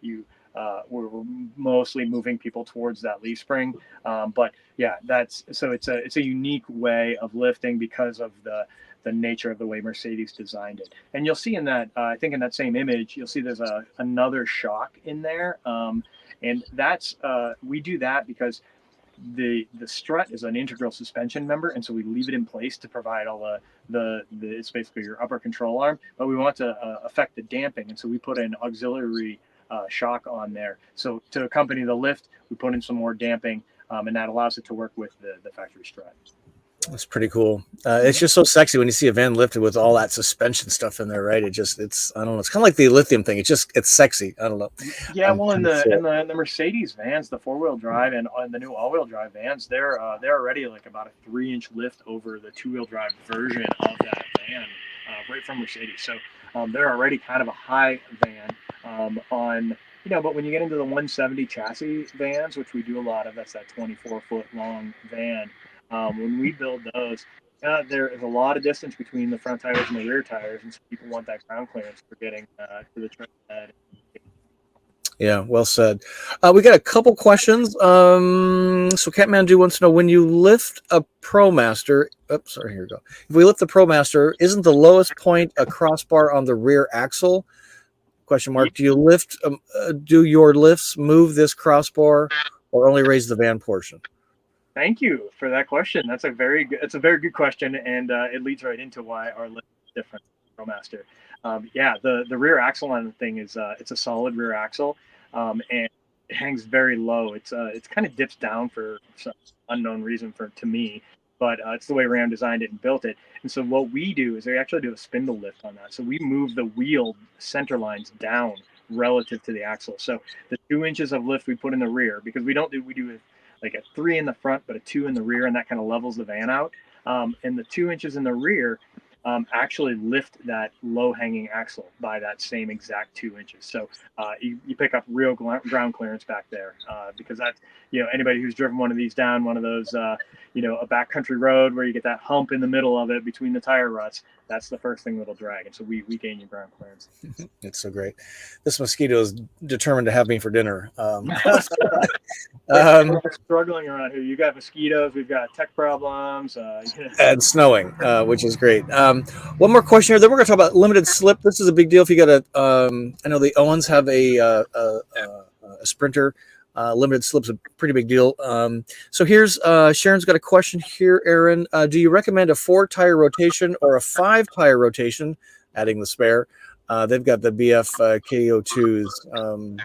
we're mostly moving people towards that leaf spring. But yeah, it's a unique way of lifting because of the nature of the way Mercedes designed it. And you'll see in that, I think in that same image, you'll see there's another shock in there. And that's, we do that because the strut is an integral suspension member. And so we leave it in place to provide all it's basically your upper control arm, but we want to affect the damping. And so we put an auxiliary shock on there. So to accompany the lift, we put in some more damping, and that allows it to work with the factory strut. That's pretty cool. It's just so sexy when you see a van lifted with all that suspension stuff in there, right? It's I don't know. It's kind of like the lithium thing. It's sexy. I don't know. Yeah, well, in the Mercedes vans, the 4-wheel drive and the new all-wheel drive vans, they're already like about a 3-inch lift over the 2-wheel drive version of that van, right from Mercedes. So they're already kind of a high van on. But when you get into the 170 chassis vans, which we do a lot of, that's that 24-foot long van. When we build those, there is a lot of distance between the front tires and the rear tires, and so people want that ground clearance for getting to the trailhead. Yeah, well said. We got a couple questions. So Catmandu wants to know, when you lift a ProMaster, here we go. If we lift the ProMaster, isn't the lowest point a crossbar on the rear axle? Question mark. Do you lift? Do your lifts move this crossbar, or only raise the van portion? Thank you for that question. It's a very good question, and it leads right into why our lift is different from ProMaster. Yeah, the rear axle on the thing is it's a solid rear axle, and it hangs very low. It's kind of dips down for some unknown reason to me, but it's the way Ram designed it and built it. And so what we do is we actually do a spindle lift on that. So we move the wheel center lines down relative to the axle. So the 2 inches of lift we put in the rear, because we do like a 3 in the front, but a 2 in the rear, and that kind of levels the van out. And the 2 inches in the rear actually lift that low-hanging axle by that same exact 2 inches. So you pick up real ground clearance back there because that's, anybody who's driven one of these down one of those, a backcountry road where you get that hump in the middle of it between the tire ruts, that's the first thing that'll drag. And so we gain you ground clearance. It's so great. This mosquito is determined to have me for dinner. We're struggling around here. You got mosquitoes, we've got tech problems, and snowing, which is great. One more question here. Then we're going to talk about limited slip. This is a big deal. If you got I know the Owens have a Sprinter. Limited slip's a pretty big deal. So here's Sharon's got a question here. Aaron, do you recommend a 4-tire rotation or a 5-tire rotation? Adding the spare. They've got the BF KO2s.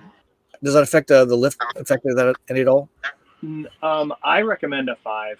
Does that affect the lift? Affect that any at all? I recommend a 5.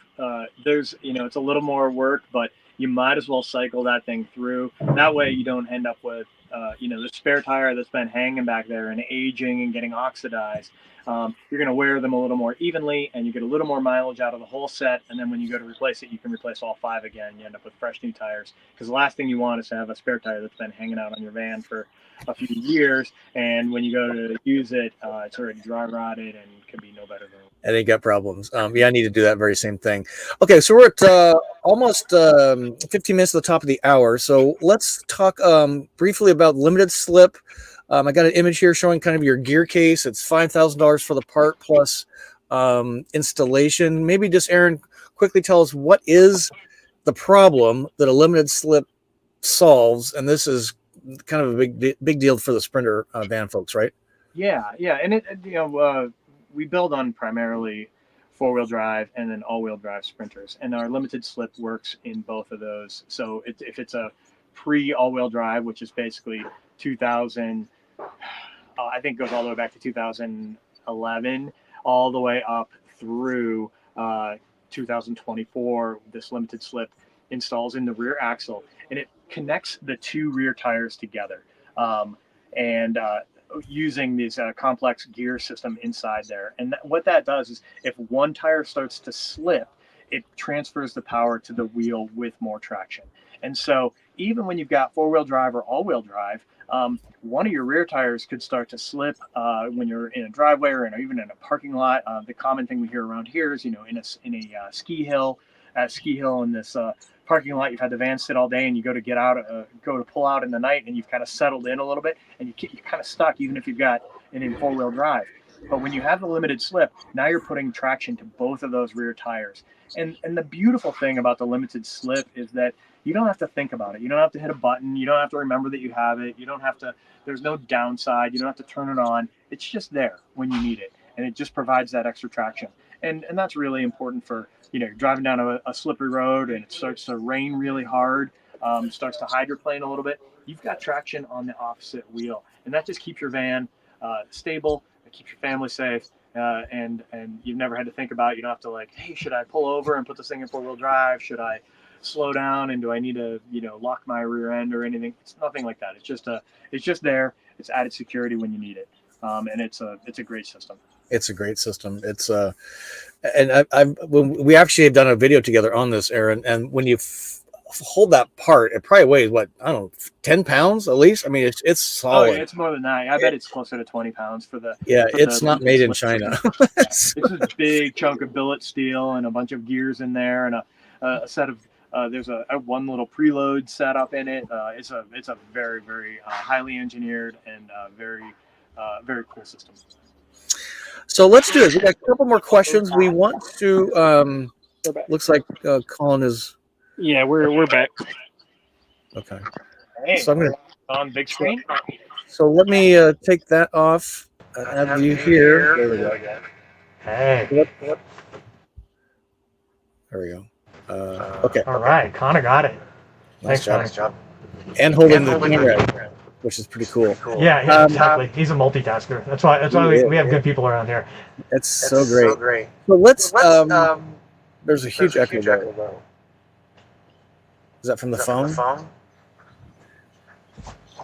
There's, it's a little more work, but you might as well cycle that thing through. That way you don't end up with the spare tire that's been hanging back there and aging and getting oxidized. You're going to wear them a little more evenly, and you get a little more mileage out of the whole set. And then when you go to replace it, you can replace all 5 again. You end up with fresh new tires. Because the last thing you want is to have a spare tire that's been hanging out on your van for a few years, and when you go to use it, it's already dry rotted and can be no better than. And they got problems. Yeah, I need to do that very same thing. Okay, so we're at almost 15 minutes to the top of the hour. So let's talk briefly about limited slip. I got an image here showing kind of your gear case. It's $5,000 for the part plus installation. Maybe just, Aaron, quickly tell us what is the problem that a limited slip solves, and this is kind of a big deal for the Sprinter van folks, right? Yeah, and we build on primarily 4-wheel drive and then all-wheel drive Sprinters, and our limited slip works in both of those. So if it's a pre-all-wheel drive, which is basically 2000, I think goes all the way back to 2011, all the way up through 2024, this limited slip installs in the rear axle, and it connects the 2 rear tires together, using this complex gear system inside there. And what that does is if one tire starts to slip, it transfers the power to the wheel with more traction. And so even when you've got 4-wheel drive or all-wheel drive, one of your rear tires could start to slip when you're in a driveway or even in a parking lot. The common thing we hear around here is, in a ski hill in this parking lot, you've had the van sit all day, and you go to pull out in the night, and you've kind of settled in a little bit, and you're kind of stuck, even if you've got an in 4-wheel drive. But when you have the limited slip, now you're putting traction to both of those rear tires. And the beautiful thing about the limited slip is that you don't have to think about it. You don't have to hit a button. You don't have to remember that you have it. You don't have to. There's no downside. You don't have to turn it on. It's just there when you need it, and it just provides that extra traction. And that's really important for, you're driving down a slippery road and it starts to rain really hard, starts to hydroplane a little bit. You've got traction on the opposite wheel, and that just keeps your van stable. It keeps your family safe, and you've never had to think about. You don't have to hey, should I pull over and put this thing in 4-wheel drive? Should I slow down, and do I need to lock my rear end or anything? It's nothing like that. It's just there. It's added security when you need it, and it's a great system. It's a great system. It's and when we actually have done a video together on this, Aaron, and when you hold that part, it probably weighs 10 pounds at least. I mean, it's solid. Oh, yeah, it's more than that. I bet it's closer to 20 pounds for the. Yeah, it's not made in China. It's a big chunk of billet steel and a bunch of gears in there, and a set of. There's a one little preload setup in it. It's a very, very highly engineered and very cool system. So let's do it. We got a couple more questions. We want to. Looks like Colin is. Yeah, we're back. Okay. Hey, so I'm gonna on big screen. So let me take that off. Have you here? There we go. Hey. There we go. Okay. All right. Connor got it. Nice Thanks, job. And holding the camera, which is pretty cool. Yeah, exactly. He's a multitasker. That's why we have good people around here. It's so great. So let's. There's a huge echo though. Is that from the phone?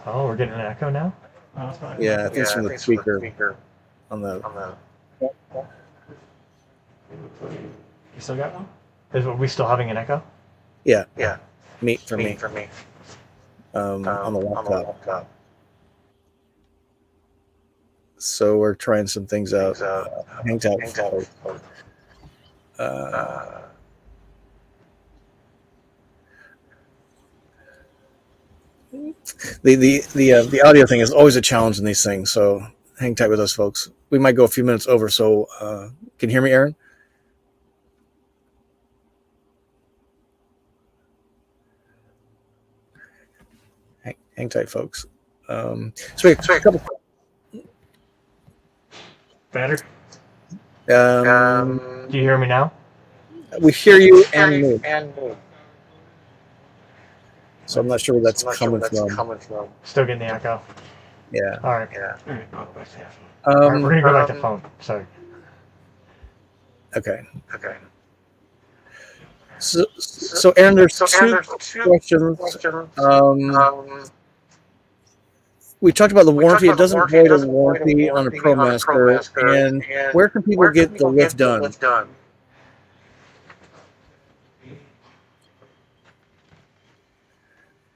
Oh, we're getting an echo now? Yeah, I think it's from the speaker on the. You still got one? Are we still having an echo? Yeah. For me. On the laptop. So we're trying some things out. Hang tight. The audio thing is always a challenge in these things, so hang tight with us, folks. We might go a few minutes over, so can you hear me, Aaron? Hang tight, folks. So a couple. Better? Do you hear me now? We hear you and me. So I'm not sure where that's coming from. Still getting the echo. Yeah. All right. All right, we're gonna go back to phone. Sorry. Okay. So Aaron, there's two questions. we talked about the warranty. It doesn't void a warranty on a ProMaster. And where can people get the lift done?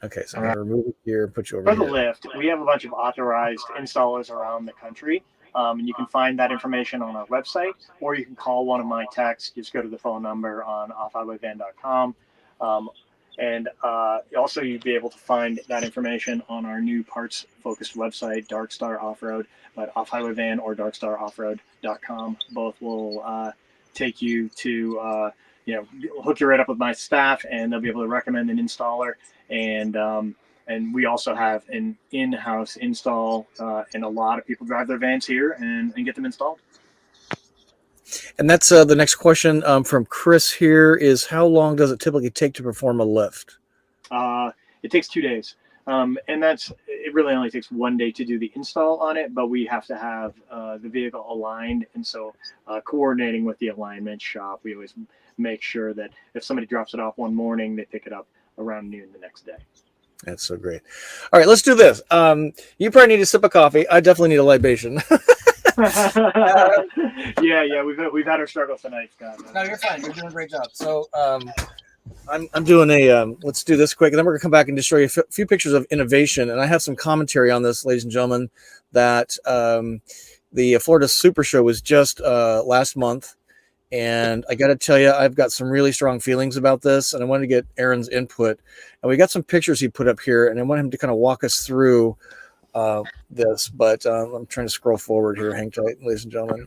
Okay, so I'm going to remove it here and put you over For the here. lift, we have a bunch of authorized installers around the country. And you can find that information on our website, or you can call one of my techs. Just go to the phone number on offhighwayvan.com. And also, you'd be able to find that information on our new parts-focused website, Darkstar Off-Road, but Off-Highway-Van or darkstaroffroad.com. Both will take you to, hook you right up with my staff, and they'll be able to recommend an installer. And we also have an in-house install, and a lot of people drive their vans here and get them installed. And that's the next question from Chris here is, how long does it typically take to perform a lift? It takes 2 days. And it really only takes 1 day to do the install on it, but we have to have the vehicle aligned. And so coordinating with the alignment shop, we always make sure that if somebody drops it off one morning, they pick it up around noon the next day. That's so great. All right, let's do this. You probably need a sip of coffee. I definitely need a libation. Yeah, we've had our struggles tonight, Scott. No, you're fine. You're doing a great job. So I'm doing a let's do this quick, and then we're gonna come back and just show you a few pictures of innovation. And I have some commentary on this, ladies and gentlemen. That the Florida Super Show was just last month, and I got to tell you, I've got some really strong feelings about this, and I wanted to get Aaron's input. And we got some pictures he put up here, and I want him to kind of walk us through this. But I'm trying to scroll forward here. Hang tight, ladies and gentlemen.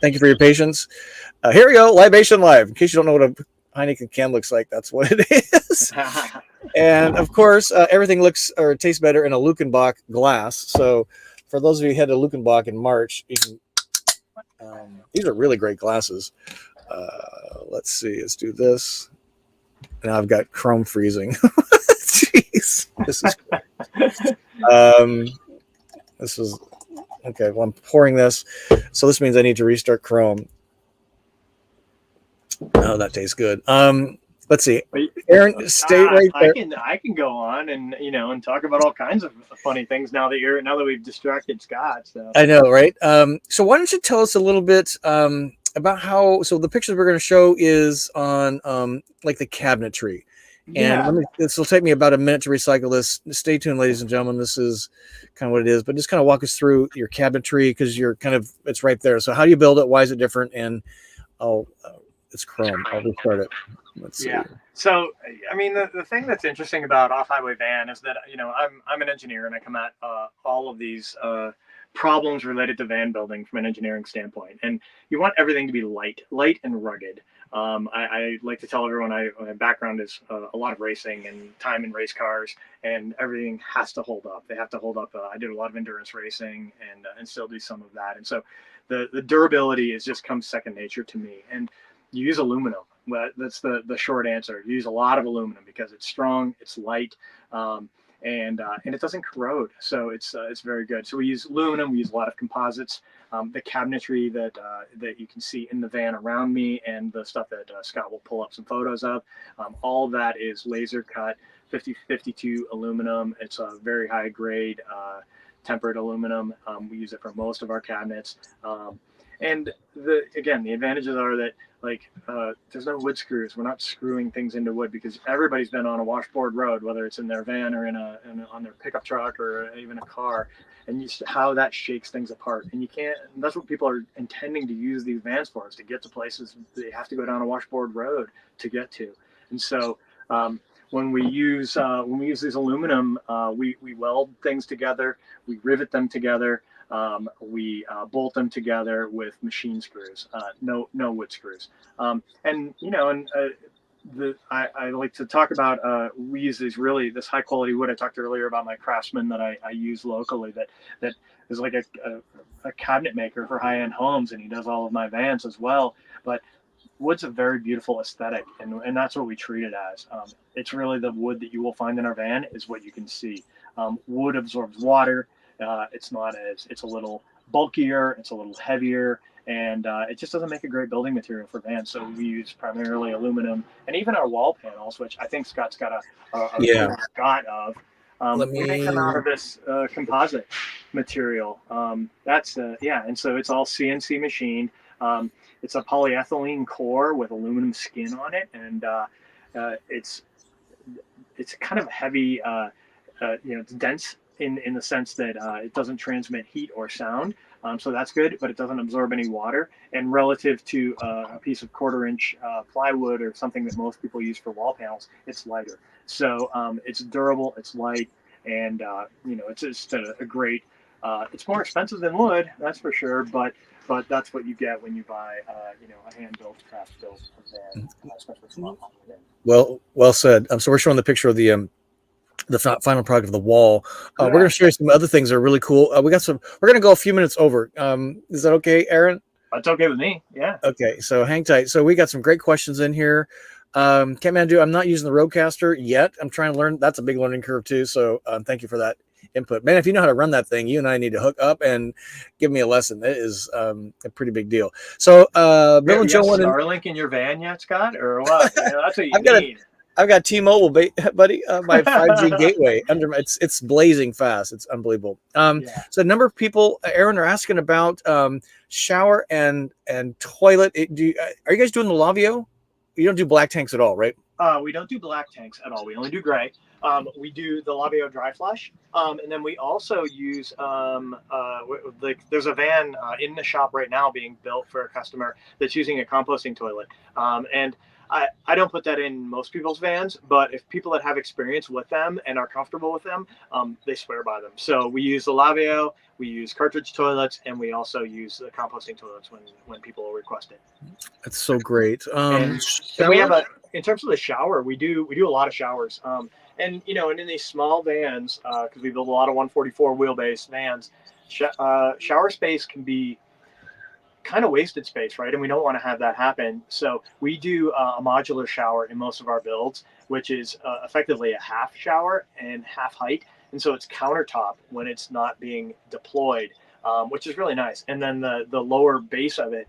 Thank you for your patience. Here we go, Libation Live. In case you don't know what a Heineken can looks like, that's what it is. And of course, everything looks or tastes better in a Luckenbach glass. So for those of you who had a Luckenbach in March, you can. These are really great glasses. Let's see. Let's do this. Now I've got chrome freezing. Jeez, this is great. This is okay. Well, I'm pouring this, so this means I need to restart Chrome. Oh, that tastes good. Let's see. Aaron, stay right there. I can go on and talk about all kinds of funny things now that we've distracted Scott. So I know, right? So why don't you tell us a little bit about how? So the pictures we're going to show is on like the cabinetry, and this will take me about a minute to recycle this. Stay tuned, ladies and gentlemen. This is kind of what it is, but just kind of walk us through your cabinetry because it's right there. So how do you build it? Why is it different? And it's Chrome. I'll restart it. Let's see. Yeah. So, I mean, the thing that's interesting about Off-Highway Van is that, I'm an engineer and I come at all of these problems related to van building from an engineering standpoint. And you want everything to be light and rugged. I like to tell everyone my background is a lot of racing and time in race cars, and everything has to hold up. They have to hold up. I did a lot of endurance racing and still do some of that. And so the durability is just comes second nature to me. And you use aluminum. Well, that's the short answer. You use a lot of aluminum because it's strong, it's light, and it doesn't corrode. So it's very good. So we use aluminum. We use a lot of composites. The cabinetry that you can see in the van around me, and the stuff that Scott will pull up some photos of, all of that is laser cut 5052 aluminum. It's a very high grade tempered aluminum. We use it for most of our cabinets. And the advantages are that there's no wood screws. We're not screwing things into wood because everybody's been on a washboard road, whether it's in their van or on their pickup truck or even a car, and how that shakes things apart. And that's what people are intending to use these vans for, is to get to places they have to go down a washboard road to get to. And so when we use these aluminum, we weld things together, we rivet them together. We bolt them together with machine screws, no wood screws. I like to talk about, we use this high quality wood. I talked earlier about my Craftsman that I use locally that is like a cabinet maker for high end homes, and he does all of my vans as well. But wood's a very beautiful aesthetic, and that's what we treat it as. It's really the wood that you will find in our van is what you can see. Wood absorbs water. It's a little bulkier, it's a little heavier, and it just doesn't make a great building material for vans. So we use primarily aluminum, and even our wall panels, which I think Scott's got a shot of. Let We make them out me. of this composite material. Yeah, and so it's all CNC machined. It's a polyethylene core with aluminum skin on it, and it's kind of heavy. It's dense in the sense that it doesn't transmit heat or sound. So that's good, but it doesn't absorb any water. And relative to a piece of quarter-inch plywood or something that most people use for wall panels, it's lighter. So it's durable, it's light, and it's just a great. It's more expensive than wood, that's for sure, but that's what you get when you buy a hand-built, craft-built van, especially small. Well said. So we're showing the picture of the final product of the wall. We're going to show you some other things that are really cool. We're going to go a few minutes over. Is that okay, Aaron? That's okay with me. Yeah. Okay. So hang tight. So we got some great questions in here. Kathmandu, I'm not using the Rodecaster yet. I'm trying to learn. That's a big learning curve too. So thank you for that input, man. If you know how to run that thing, you and I need to hook up and give me a lesson. It is a pretty big deal. So Bill and Joe wanted Starlink in your van yet, Scott, or what? That's what you need. I've got T-Mobile, buddy. My 5G gateway under it's blazing fast. It's unbelievable. So a number of people, Aaron, are asking about shower and toilet. Are you guys doing the Lavio? You don't do black tanks at all, right? We don't do black tanks at all. We only do gray. We do the Lavio dry flush, and then we also use there's a van in the shop right now being built for a customer that's using a composting toilet, and I don't put that in most people's vans, but if people that have experience with them and are comfortable with them, they swear by them. So we use the Lavio, we use cartridge toilets, and we also use the composting toilets when people request it. That's so great. And we have in terms of the shower, we do a lot of showers. And in these small vans, because we build a lot of 144 wheelbase vans, shower space can be kind of wasted space, right? And we don't want to have that happen. So we do a modular shower in most of our builds, which is effectively a half shower and half height. And so it's countertop when it's not being deployed, which is really nice. And then the lower base of it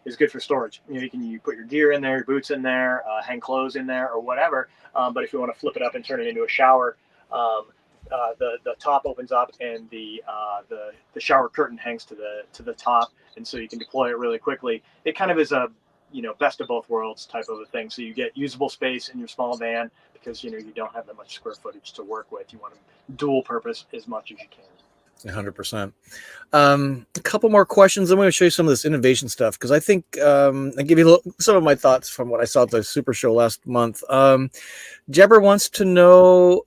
is good for storage. You put your gear in there, your boots in there, hang clothes in there or whatever. But if you want to flip it up and turn it into a shower, the top opens up and the shower curtain hangs to the top, and so you can deploy it really quickly. It kind of is a best of both worlds type of a thing. So you get usable space in your small van because you don't have that much square footage to work with. You want to dual purpose as much as you can. 100%. A couple more questions. I'm going to show you some of this innovation stuff because I think I give you some of my thoughts from what I saw at the Super Show last month. Jebber wants to know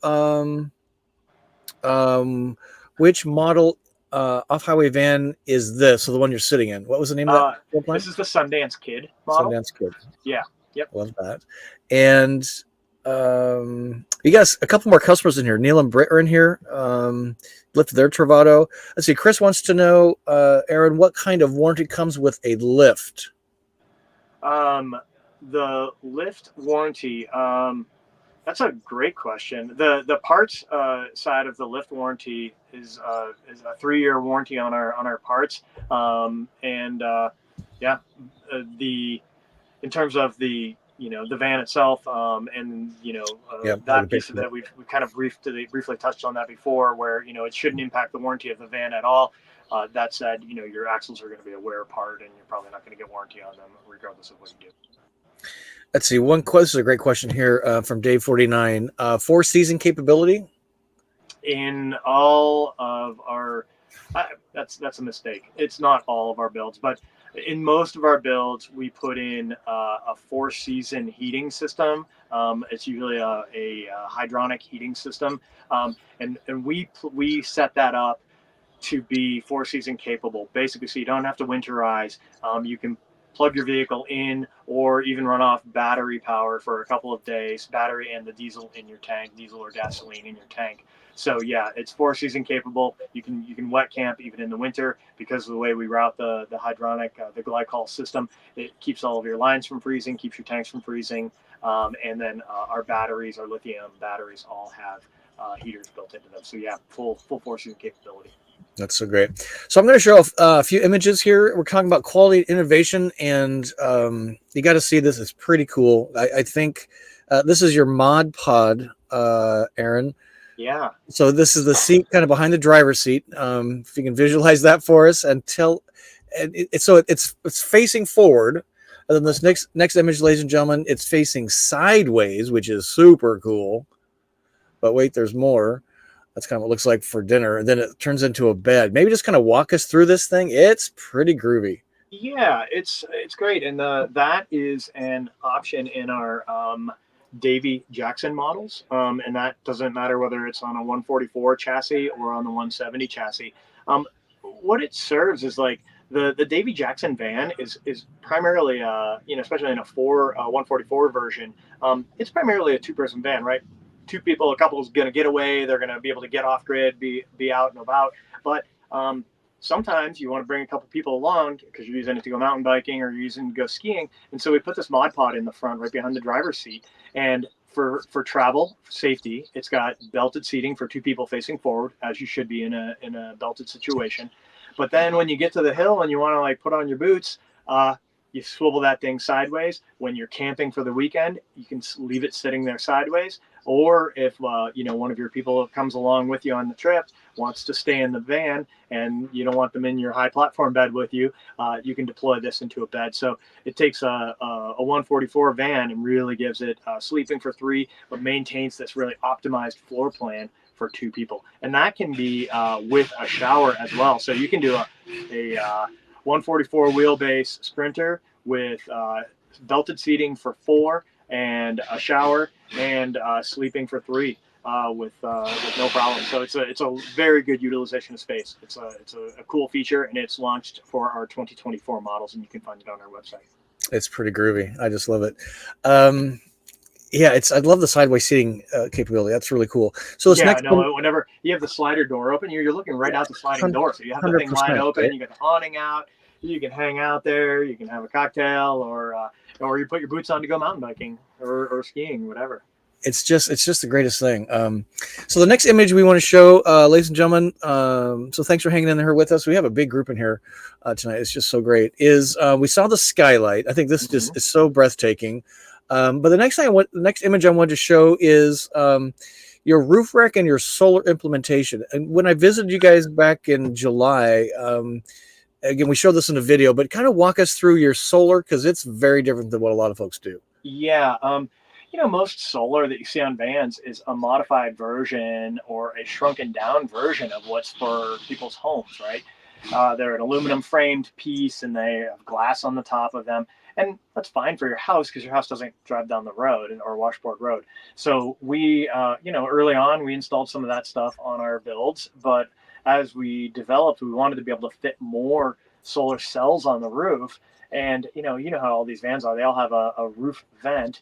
which model off-highway van is this? So the one you're sitting in. What was the name of that? This is the Sundance Kid model. Sundance Kid. Yeah. Yep. Love that. And you guys, a couple more customers in here. Neil and Britt are in here. Lifted their Travato. Let's see. Chris wants to know, Aaron, what kind of warranty comes with a lift? The lift warranty. That's a great question. The parts side of the lift warranty is a 3-year warranty on our parts. In terms of the van itself, that piece of it, we've kind of briefly touched on that before, where it shouldn't impact the warranty of the van at all. That said, your axles are going to be a wear part, and you're probably not going to get warranty on them regardless of what you do. Let's see. This is a great question here from Dave 49. 4-season capability in all of our. That's a mistake. It's not all of our builds, but in most of our builds, we put in a 4-season heating system. It's usually a hydronic heating system, and we set that up to be 4-season capable, basically, so you don't have to winterize. You can plug your vehicle in or even run off battery power for a couple of days, battery and the diesel in your tank, diesel or gasoline in your tank. So yeah, it's 4-season capable. You can wet camp even in the winter because of the way we route the hydronic, the glycol system. It keeps all of your lines from freezing, keeps your tanks from freezing. And then our batteries, our lithium batteries, all have heaters built into them. So yeah, full 4-season capability. That's so great. So I'm going to show a few images here. We're talking about quality innovation, and you got to see this. It's pretty cool. I think this is your Mod Pod, Aaron. Yeah. So this is the seat kind of behind the driver's seat. If you can visualize that for us, and it's facing forward. And then this next image, ladies and gentlemen, it's facing sideways, which is super cool. But wait, there's more. That's kind of what it looks like for dinner. And then it turns into a bed. Maybe just kind of walk us through this thing. It's pretty groovy. Yeah, it's great, and that is an option in our Davy Jackson models, and that doesn't matter whether it's on a 144 chassis or on the 170 chassis. What it serves is like the Davy Jackson van is primarily especially in a 144 version, it's primarily a two-person van, right? Two people, a couple is going to get away, they're going to be able to get off grid, be out and about, but sometimes you want to bring a couple people along because you're using it to go mountain biking or you're using it to go skiing. And so we put this Mod Pod in the front right behind the driver's seat. And for travel safety, it's got belted seating for two people facing forward, as you should be in a belted situation. But then when you get to the hill and you want to like put on your boots, you swivel that thing sideways. When you're camping for the weekend, you can leave it sitting there sideways. Or if one of your people comes along with you on the trip, wants to stay in the van and you don't want them in your high platform bed with you, you can deploy this into a bed. So it takes a 144 van and really gives it sleeping for three, but maintains this really optimized floor plan for two people. And that can be with a shower as well. So you can do a 144 wheelbase Sprinter with belted seating for four and a shower and sleeping for three with no problem. So it's a very good utilization of space. It's a cool feature, and it's launched for our 2024 models, and you can find it on our website. It's pretty groovy. I just love it. I love the sideways seating capability. That's really cool. So this whenever you have the slider door open, you're looking right out the sliding door. So you have the thing wide open, right? You got the awning out, you can hang out there, you can have a cocktail, or you put your boots on to go mountain biking or skiing, whatever. It's just the greatest thing. So the next image we want to show, ladies and gentlemen, so thanks for hanging in here with us. We have a big group in here tonight. It's just so great. We saw the skylight. I think this just is so breathtaking. But the next image I wanted to show is your roof rack and your solar implementation. And when I visited you guys back in July, again, we showed this in a video, but kind of walk us through your solar, because it's very different than what a lot of folks do. Yeah. Most solar that you see on vans is a modified version or a shrunken down version of what's for people's homes, right? They're an aluminum framed piece and they have glass on the top of them. And that's fine for your house because your house doesn't drive down the road or washboard road. So we, early on, we installed some of that stuff on our builds. But as we developed, we wanted to be able to fit more solar cells on the roof. And, you know how all these vans are. They all have a roof vent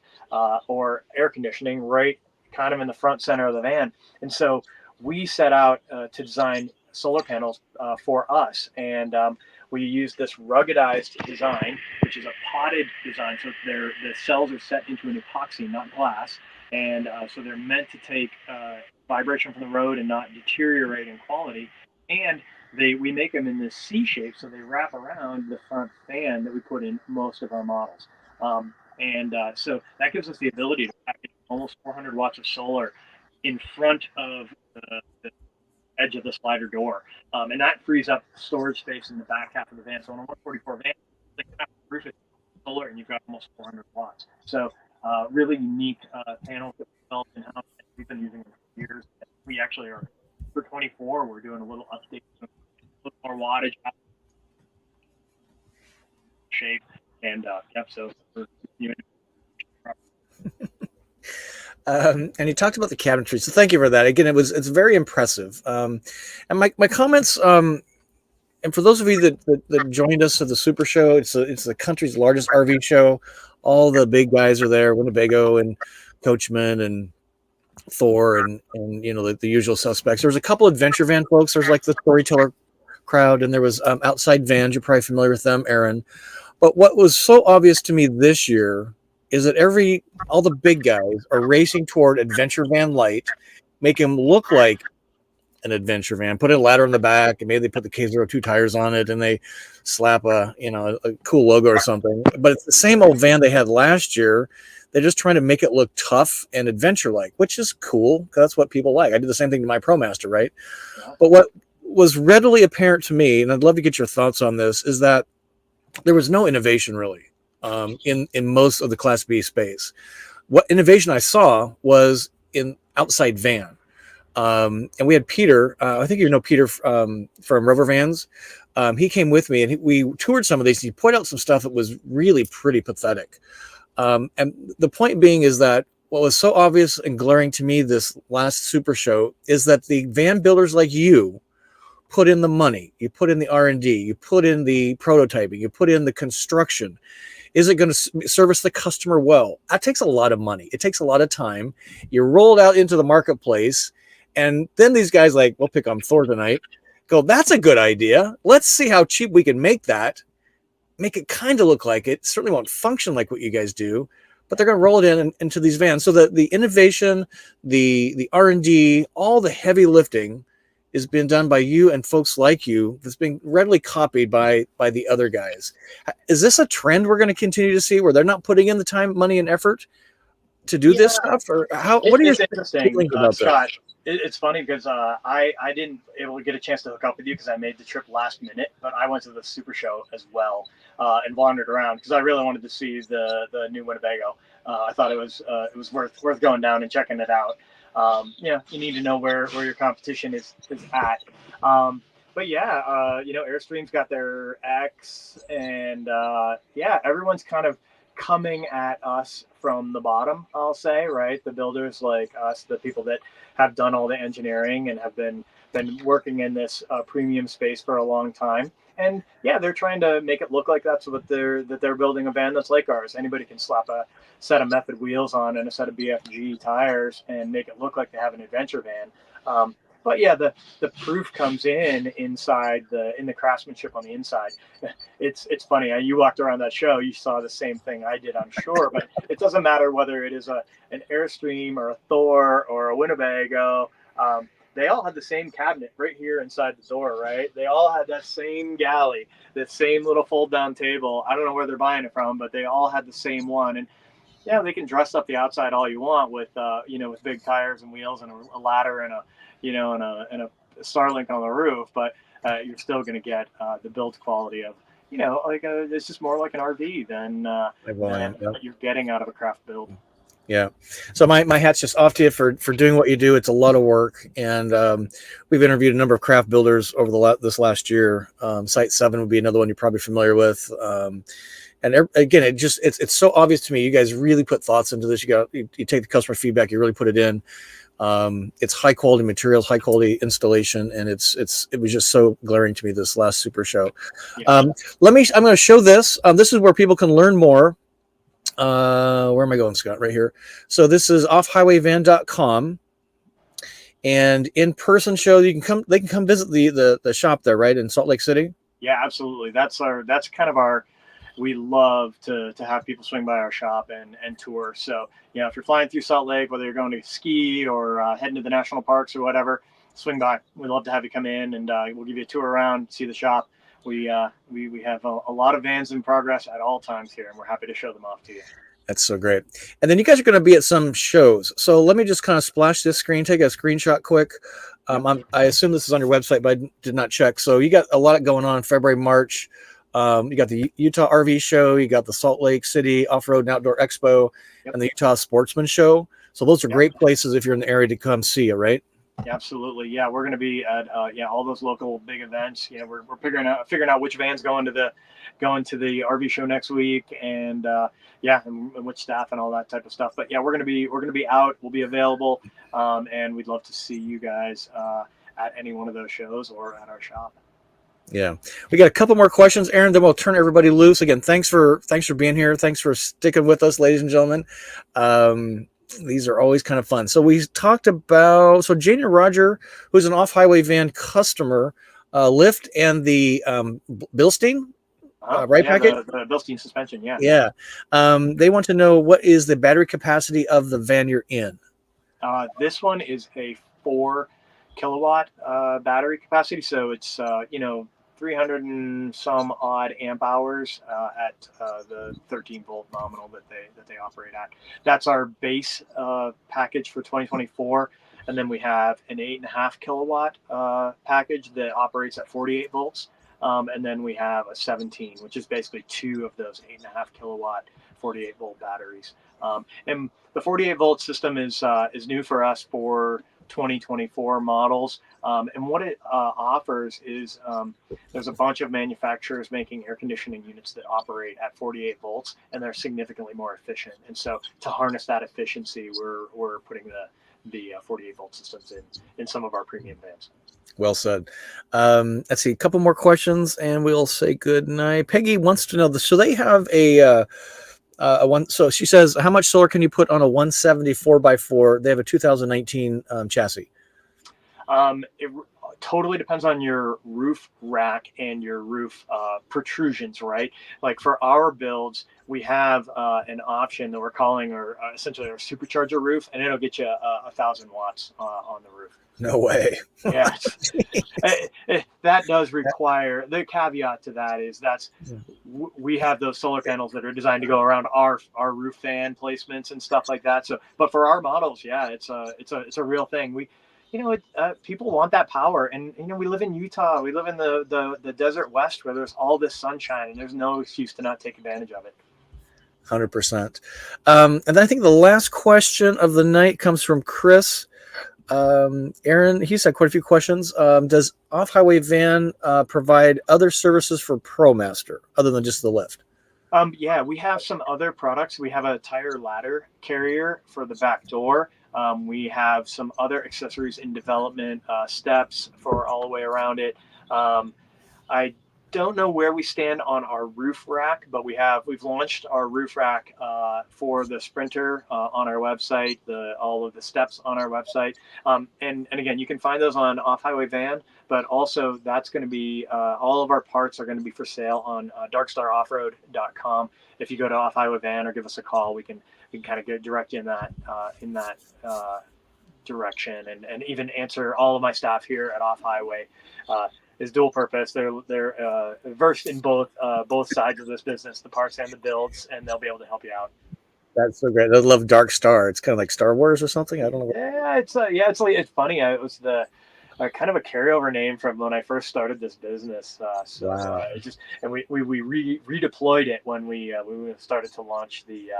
or air conditioning right kind of in the front center of the van. And so we set out to design solar panels for us. And we use this ruggedized design, which is a potted design. So the cells are set into an epoxy, not glass. And so they're meant to take vibration from the road and not deteriorate in quality. And we make them in this C shape, so they wrap around the front fan that we put in most of our models. So that gives us the ability to pack almost 400 watts of solar in front of the edge of the slider door. And that frees up storage space in the back half of the van. So on a 144 van, the roof is solar and you've got almost 400 watts. So really unique panels that we developed in-house. We've been using them for years. We actually are, for 24, we're doing a little update, a little more wattage, shape, and so we're and you talked about the cabinetry, so thank you for that. Again, it's very impressive. And my comments, and for those of you that joined us at the Super Show, it's the country's largest RV show. All the big guys are there: Winnebago and Coachman and Thor and the usual suspects. There's a couple adventure van folks. There's like the Storyteller crowd, and there was Outside Vans. You're probably familiar with them, Aaron. But what was so obvious to me this year is that all the big guys are racing toward Adventure Van Light, make them look like an adventure van, put a ladder in the back, and maybe they put the K02 tires on it, and they slap a cool logo or something. But it's the same old van they had last year. They're just trying to make it look tough and adventure-like, which is cool because that's what people like. I did the same thing to my ProMaster, right? Yeah. But what was readily apparent to me, and I'd love to get your thoughts on this, is that there was no innovation really in most of the Class B space. What innovation I saw was in outside van. And we had Peter, I think you know Peter from Rover Vans. He came with me and we toured some of these. He pointed out some stuff that was really pretty pathetic. And the point being is that what was so obvious and glaring to me this last Super Show is that the van builders like you put in the money, you put in the R&D, you put in the prototyping, you put in the construction. Is it going to service the customer well? That takes a lot of money. It takes a lot of time. You roll it out into the marketplace, and then these guys like, we'll pick on Thor tonight, go, that's a good idea. Let's see how cheap we can make that. Make it kind of look like it. Certainly won't function like what you guys do, but they're going to roll it into these vans. So the innovation, the R&D, all the heavy lifting is being done by you and folks like you that's being readily copied by the other guys. Is this a trend we're going to continue to see where they're not putting in the time, money, and effort to do this stuff? Or what are your feelings about Scott, this? It's funny because I didn't able to get a chance to hook up with you because I made the trip last minute, but I went to the Super Show as well and wandered around because I really wanted to see the new Winnebago. I thought it was worth going down and checking it out. You need to know where your competition is at. But yeah, Airstream's got their X, and everyone's kind of coming at us from the bottom, I'll say, right? The builders like us, the people that have done all the engineering and have been working in this premium space for a long time. And yeah, they're trying to make it look like that's what they're building a van that's like ours. Anybody can slap a set of Method wheels on and a set of BFG tires and make it look like they have an adventure van. But yeah, the proof comes inside in the craftsmanship on the inside. It's funny. You walked around that show, you saw the same thing I did, I'm sure. But it doesn't matter whether it is an Airstream or a Thor or a Winnebago. They all had the same cabinet right here inside the door, right? They all had that same galley, that same little fold-down table. I don't know where they're buying it from, but they all had the same one. And yeah, they can dress up the outside all you want with with big tires and wheels and a ladder and a Starlink on the roof, but you're still going to get the build quality of it's just more like an RV than what you're getting out of a craft build. Yeah. So my hat's just off to you for doing what you do. It's a lot of work. And we've interviewed a number of craft builders over this last year. Site 7 would be another one you're probably familiar with. And again, it's so obvious to me. You guys really put thoughts into this. You take the customer feedback, you really put it in. It's high quality materials, high quality installation. And it was just so glaring to me this last Super Show. Yeah. I'm going to show this. This is where people can learn more. Where am I going, Scott? Right here. So this is offhighwayvan.com, and in-person show. They can come visit the shop there, right, in Salt Lake City. Yeah, absolutely. That's kind of our. We love to have people swing by our shop and tour. So if you're flying through Salt Lake, whether you're going to ski or heading to the national parks or whatever, swing by. We'd love to have you come in, and we'll give you a tour around, see the shop. We have a lot of vans in progress at all times here, and we're happy to show them off to you. That's so great. And then you guys are going to be at some shows. So let me just kind of splash this screen, take a screenshot quick. I assume this is on your website, but I did not check. So you got a lot going on in February, March. You got the Utah RV show, you got the Salt Lake City Off-Road and Outdoor Expo, and the Utah Sportsman Show. So those are great places if you're in the area to come see you, right? Absolutely. Yeah, we're going to be at all those local big events. We're figuring out which vans going to the RV show next week, and and which staff and all that type of stuff. But yeah, we're going to be out. We'll be available, and we'd love to see you guys at any one of those shows or at our shop. Yeah, we got a couple more questions, Aaron. Then we'll turn everybody loose. Again, thanks for being here. Thanks for sticking with us, ladies and gentlemen. These are always kind of fun. So we talked about Jane and Roger, who's an off-highway van customer, Lyft and the Bilstein, package? The Bilstein suspension, yeah. Yeah. They want to know what is the battery capacity of the van you're in. This one is a 4 kilowatt battery capacity. So it's 300 and some odd amp hours at the 13-volt nominal that they operate at. That's our base package for 2024. And then we have an 8.5 kilowatt package that operates at 48 volts. And then we have a 17, which is basically two of those 8.5 kilowatt 48 volt batteries. And the 48 volt system is new for us for 2024 models. And what it offers is there's a bunch of manufacturers making air conditioning units that operate at 48 volts, and they're significantly more efficient. And so to harness that efficiency, we're putting the 48 volt systems in some of our premium vans. Well said. Let's see, a couple more questions, and we'll say good night. Peggy wants to know this. So they have a one. So she says, how much solar can you put on a 174 by 4? They have a 2019 chassis. It totally depends on your roof rack and your roof protrusions, right? Like for our builds, we have an option that we're calling essentially our supercharger roof, and it'll get you 1,000 watts on the roof. No way. Yeah, that does require, the caveat to that is we have those solar panels that are designed to go around our roof fan placements and stuff like that. So, but for our models, yeah, it's a real thing. People want that power, and we live in Utah. We live in the desert West where there's all this sunshine, and there's no excuse to not take advantage of it. 100%. And I think the last question of the night comes from Chris. Aaron, he's had quite a few questions. Does Off-Highway Van provide other services for ProMaster other than just the lift? Yeah, we have some other products. We have a tire ladder carrier for the back door. We have some other accessories in development, steps for all the way around it. I don't know where we stand on our roof rack, but we've launched our roof rack for the Sprinter on our website, all of the steps on our website. And again, you can find those on Off-Highway Van, but also that's going to be all of our parts are going to be for sale on darkstaroffroad.com. If you go to Off-Highway Van or give us a call, we can kind of direct you in that direction, and even answer. All of my staff here at Off-Highway is dual purpose. They're versed in both sides of this business, the parts and the builds, and they'll be able to help you out. That's so great. I love Dark Star. It's kind of like Star Wars or something. I don't know. Yeah, it's funny. It was the kind of a carryover name from when I first started this business. Wow. We redeployed it when we started to launch the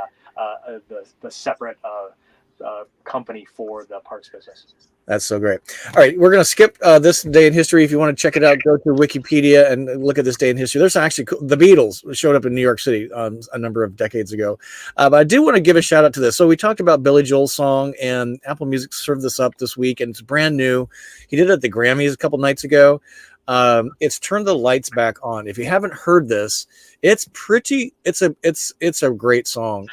separate company for the parts business. That's so great. All right, we're going to skip this day in history. If you want to check it out, go to Wikipedia and look at this day in history. There's actually the Beatles showed up in New York City a number of decades ago. But I do want to give a shout out to this. So we talked about Billy Joel's song, and Apple Music served this up this week, and it's brand new. He did it at the Grammys a couple nights ago. It's Turn the Lights Back On. If you haven't heard this, it's a great song.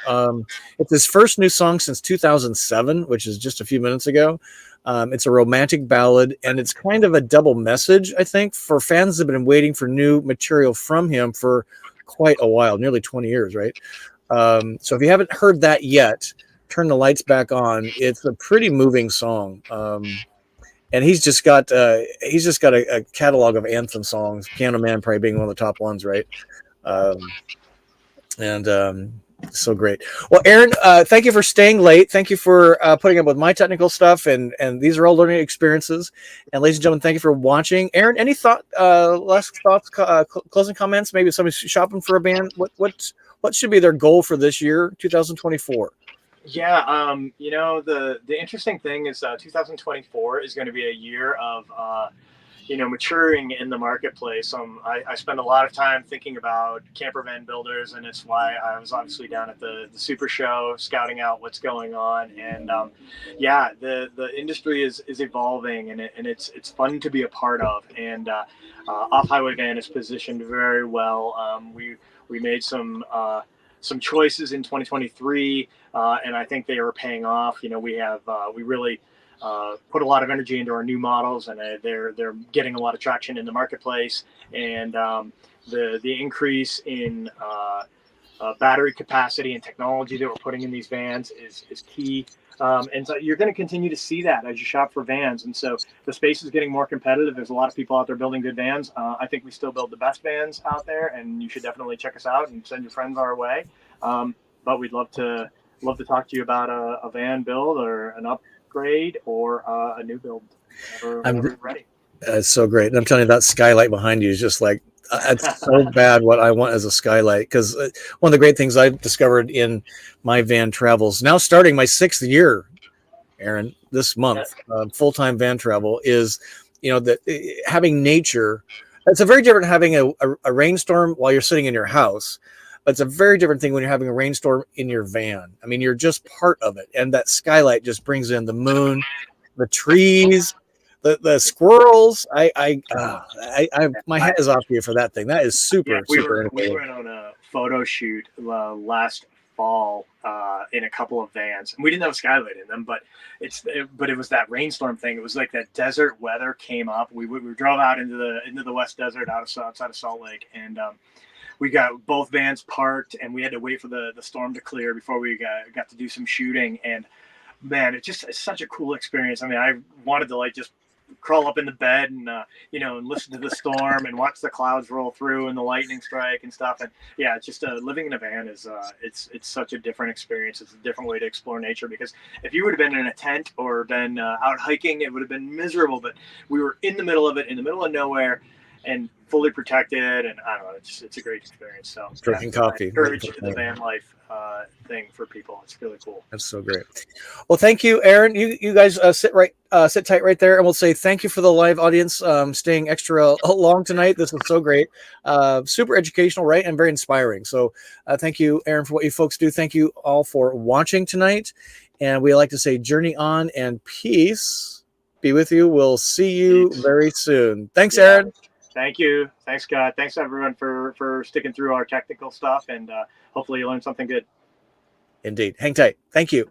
It's his first new song since 2007, which is just a few minutes ago. It's a romantic ballad, and it's kind of a double message, I think, for fans that have been waiting for new material from him for quite a while, nearly 20 years, right? So if you haven't heard that yet, Turn the Lights Back On. It's a pretty moving song. And he's just got a catalog of anthem songs, Piano Man probably being one of the top ones, right? So great. Well, Aaron, thank you for staying late. Thank you for putting up with my technical stuff, and these are all learning experiences. And ladies and gentlemen, thank you for watching. Aaron, any last thoughts, closing comments? Maybe somebody's shopping for a band. What should be their goal for this year, 2024? Yeah, the interesting thing is 2024 is going to be a year of maturing in the marketplace. I spend a lot of time thinking about camper van builders, and it's why I was obviously down at the Super Show scouting out what's going on. And the industry is evolving, and it's fun to be a part of. And Off-Highway Van is positioned very well. We made some choices in 2023, and I think they are paying off. We really put a lot of energy into our new models, and they're getting a lot of traction in the marketplace. And the increase in battery capacity and technology that we're putting in these vans is key. And so you're going to continue to see that as you shop for vans. And so the space is getting more competitive. There's a lot of people out there building good vans. I think we still build the best vans out there, and you should definitely check us out and send your friends our way. But we'd love to talk to you about a van build or an upgrade or a new build whenever you're ready. It's so great. And I'm telling you, that skylight behind you is just like, it's so bad what I want as a skylight. Because one of the great things I've discovered in my van travels, now starting my 6th year, Aaron, this month, full-time van travel, is, that having nature, it's a very different having a rainstorm while you're sitting in your house. But it's a very different thing when you're having a rainstorm in your van. I mean, you're just part of it. And that skylight just brings in the moon, the trees, the squirrels. My hat is off to you for that thing. That is super. We super went on a photo shoot last fall in a couple of vans, and we didn't have a skylight in them, but it was that rainstorm thing. It was like that desert weather came up. We drove out into the West Desert outside of Salt Lake, and we got both vans parked, and we had to wait for the storm to clear before we got to do some shooting. And man, it's such a cool experience. I mean, I wanted to just crawl up in the bed and and listen to the storm and watch the clouds roll through and the lightning strike and stuff. And yeah, it's just living in a van is it's such a different experience. It's a different way to explore nature, because if you would have been in a tent or been out hiking, it would have been miserable. But we were in the middle of it, in the middle of nowhere, and fully protected. And I don't know, it's a great experience. So drinking coffee. I encourage the van life thing for people. It's really cool. That's so great. Well, thank you, Aaron. You guys sit tight right there, and we'll say thank you for the live audience staying extra long tonight. This was so great, super educational, right, and very inspiring. So thank you, Aaron, for what you folks do. Thank you all for watching tonight, and we like to say journey on and peace be with you. We'll see you very soon. Thanks, Aaron. Thank you. Thanks, Scott. Thanks, everyone, for sticking through our technical stuff, and hopefully you learned something good. Indeed. Hang tight. Thank you.